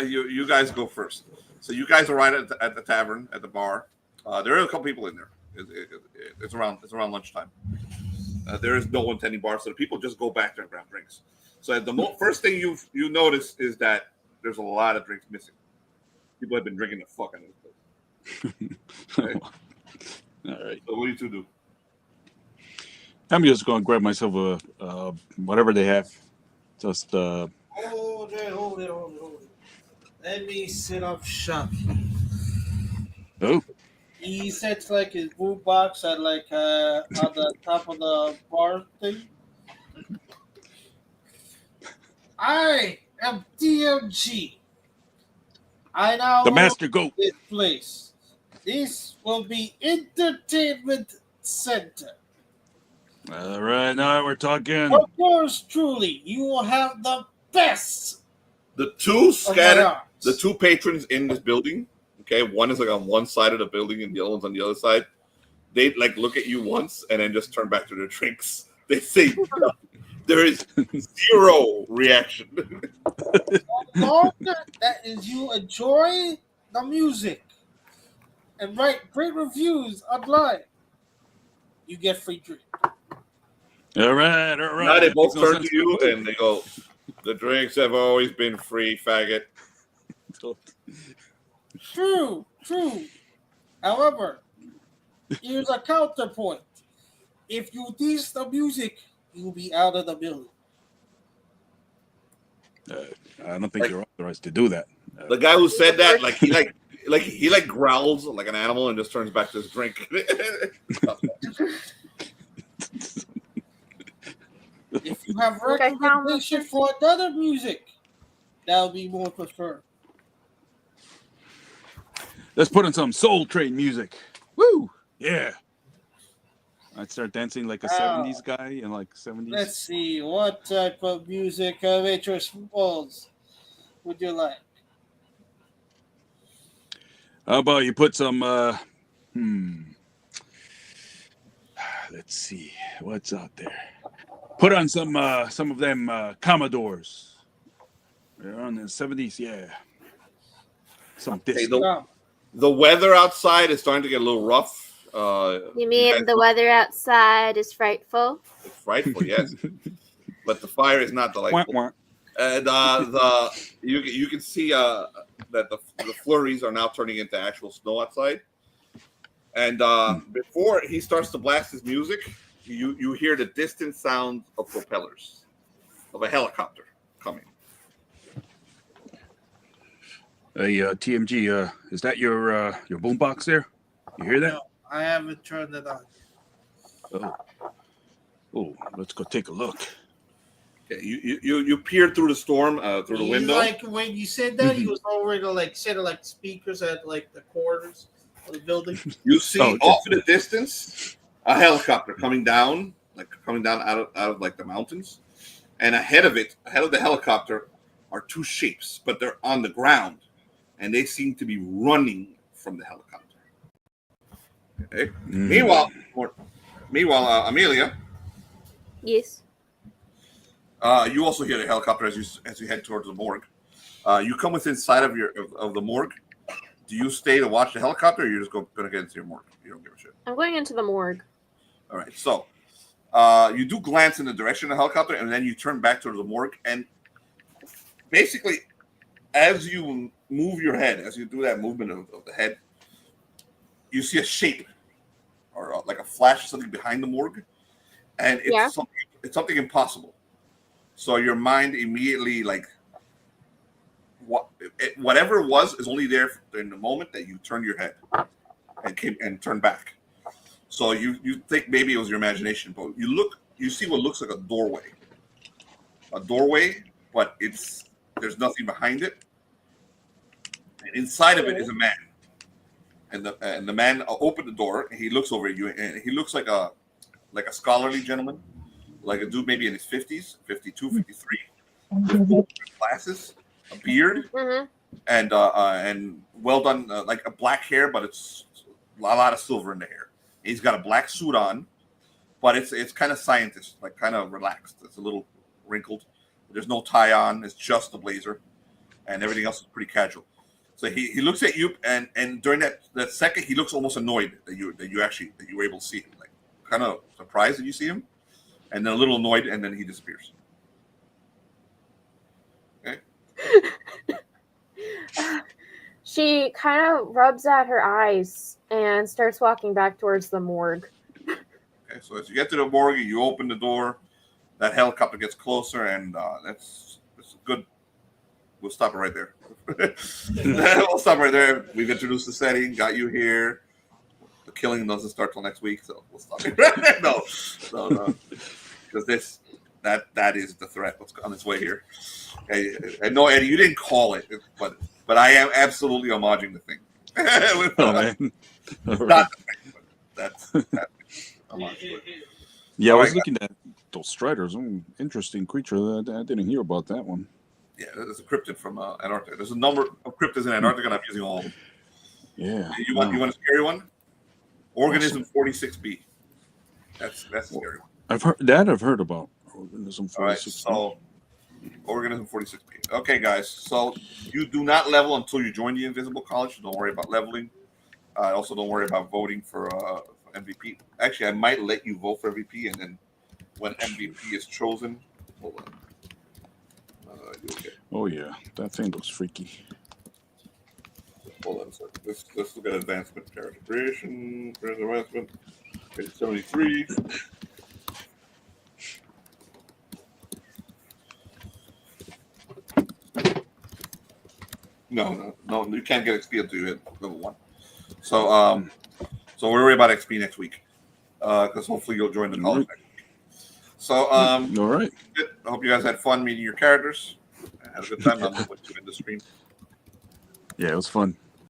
You guys go first. So you guys arrive at the tavern, at the bar. There are a couple people in there. It's around lunchtime. There is no one tending bar, so the people just go back there and grab drinks. So the first thing you notice is that there's a lot of drinks missing. People have been drinking the fuck out of this place. Okay? All right. So what do you two do? I'm just going to grab myself a whatever they have. Just Hold it. Let me set up shop. Oh. he sets like his boot box at like on the top of the bar thing. I am DMG. I now The own Master Goat. this place. This will be entertainment center. All right, now we're talking. Of course, truly, you will have the best. The two of scattered, my arts. the two patrons in this building. Okay, one is like on one side of the building, and the other one's on the other side. They like look at you once and then just turn back to their drinks. They say nothing. There is zero reaction. As long that is you enjoy the music and write great reviews online, you get free drink. All right, all right. Now they both Makes no turn sense. to you and they go, "The drinks have always been free, faggot." True. However, here's a counterpoint. If you diss the music, you'll be out of the building. I don't think you're authorized to do that. The guy who said that, he growls like an animal and just turns back to his drink. If you have recommendation for another music, that would be more preferred. Let's put in some Soul Train music. Woo! Yeah. I'd start dancing like a 70s guy in like 70s. Let's see, what type of music Waitress Balls would you like? How about you put some let's see what's out there. Put on some of them Commodores. They're on the 70s, yeah. Some disco. The weather outside is starting to get a little rough. You mean the weather outside is frightful? It's frightful, yes. But the fire is not delightful. And you can see that the flurries are now turning into actual snow outside. And before he starts to blast his music, you hear the distant sound of propellers of a helicopter coming. Hey, TMG, is that your boombox there? You hear that? No, I haven't turned it on. Oh, let's go take a look. Okay, you peered through the storm through the window. Like when you said that, he was already like setting like speakers at like the corners of the building. You see off in the distance a helicopter coming down out of like the mountains, and ahead of the helicopter are two shapes, but they're on the ground, and they seem to be running from the helicopter. Okay. Meanwhile, Amelia. Yes. You also hear the helicopter as you head towards the morgue. You come within sight of the morgue. Do you stay to watch the helicopter, or you're just going to get into your morgue? You don't give a shit. I'm going into the morgue. All right. So you do glance in the direction of the helicopter, and then you turn back towards the morgue. And basically, as you move your head, as you do that movement of the head, you see a shape or like a flash of something behind the morgue, and it's something impossible. So your mind immediately whatever it was is only there in the moment that you turn your head and turn back. So you think maybe it was your imagination, but you see what looks like a doorway, but there's nothing behind it. And inside of it is a man, and the man opened the door and he looks over at you, and he looks like a scholarly gentleman, like a dude maybe in his 50s, 52, 53, with glasses, a beard, and well done, like a black hair, but it's a lot of silver in the hair. He's got a black suit on, but it's kind of scientist, like kind of relaxed. It's a little wrinkled. There's no tie on. It's just the blazer, and everything else is pretty casual. So he looks at you, and during that second, he looks almost annoyed that you were able to see him, like kind of surprised that you see him, and then a little annoyed, and then he disappears. Okay. She kind of rubs at her eyes and starts walking back towards the morgue. Okay, so as you get to the morgue, you open the door. That helicopter gets closer, and that's good. We'll stop it right there. We'll stop right there. We've introduced the setting, got you here. the killing doesn't start till next week, so we'll stop it. No, because that is the threat. What's on its way here? And no, Eddie, you didn't call it, but I am absolutely homaging the thing. Man. All right. Not the thing, but that's homage to it. Yeah, I All was right, looking at those striders. Interesting creature. I didn't hear about that one. Yeah, there's a cryptid from Antarctica. There's a number of cryptids in Antarctica, and I'm using all of them. Yeah. You want a scary one? Organism 46B. That's a scary one. I've heard about Organism 46B. All right, so Organism 46B. Okay, guys. So you do not level until you join the Invisible College. So don't worry about leveling. Also, don't worry about voting for MVP. Actually, I might let you vote for MVP, and then when MVP is chosen, hold on. Okay. Oh yeah, that thing looks freaky. Hold on a second. Let's look at advancement. Character creation, advancement. Page 73. No, you can't get XP until you hit level 1. So we'll worry about XP next week. Because hopefully you'll join the college next week. So all right. I hope you guys had fun meeting your characters. Had a good time. I'm going to end the stream. Yeah, it was fun.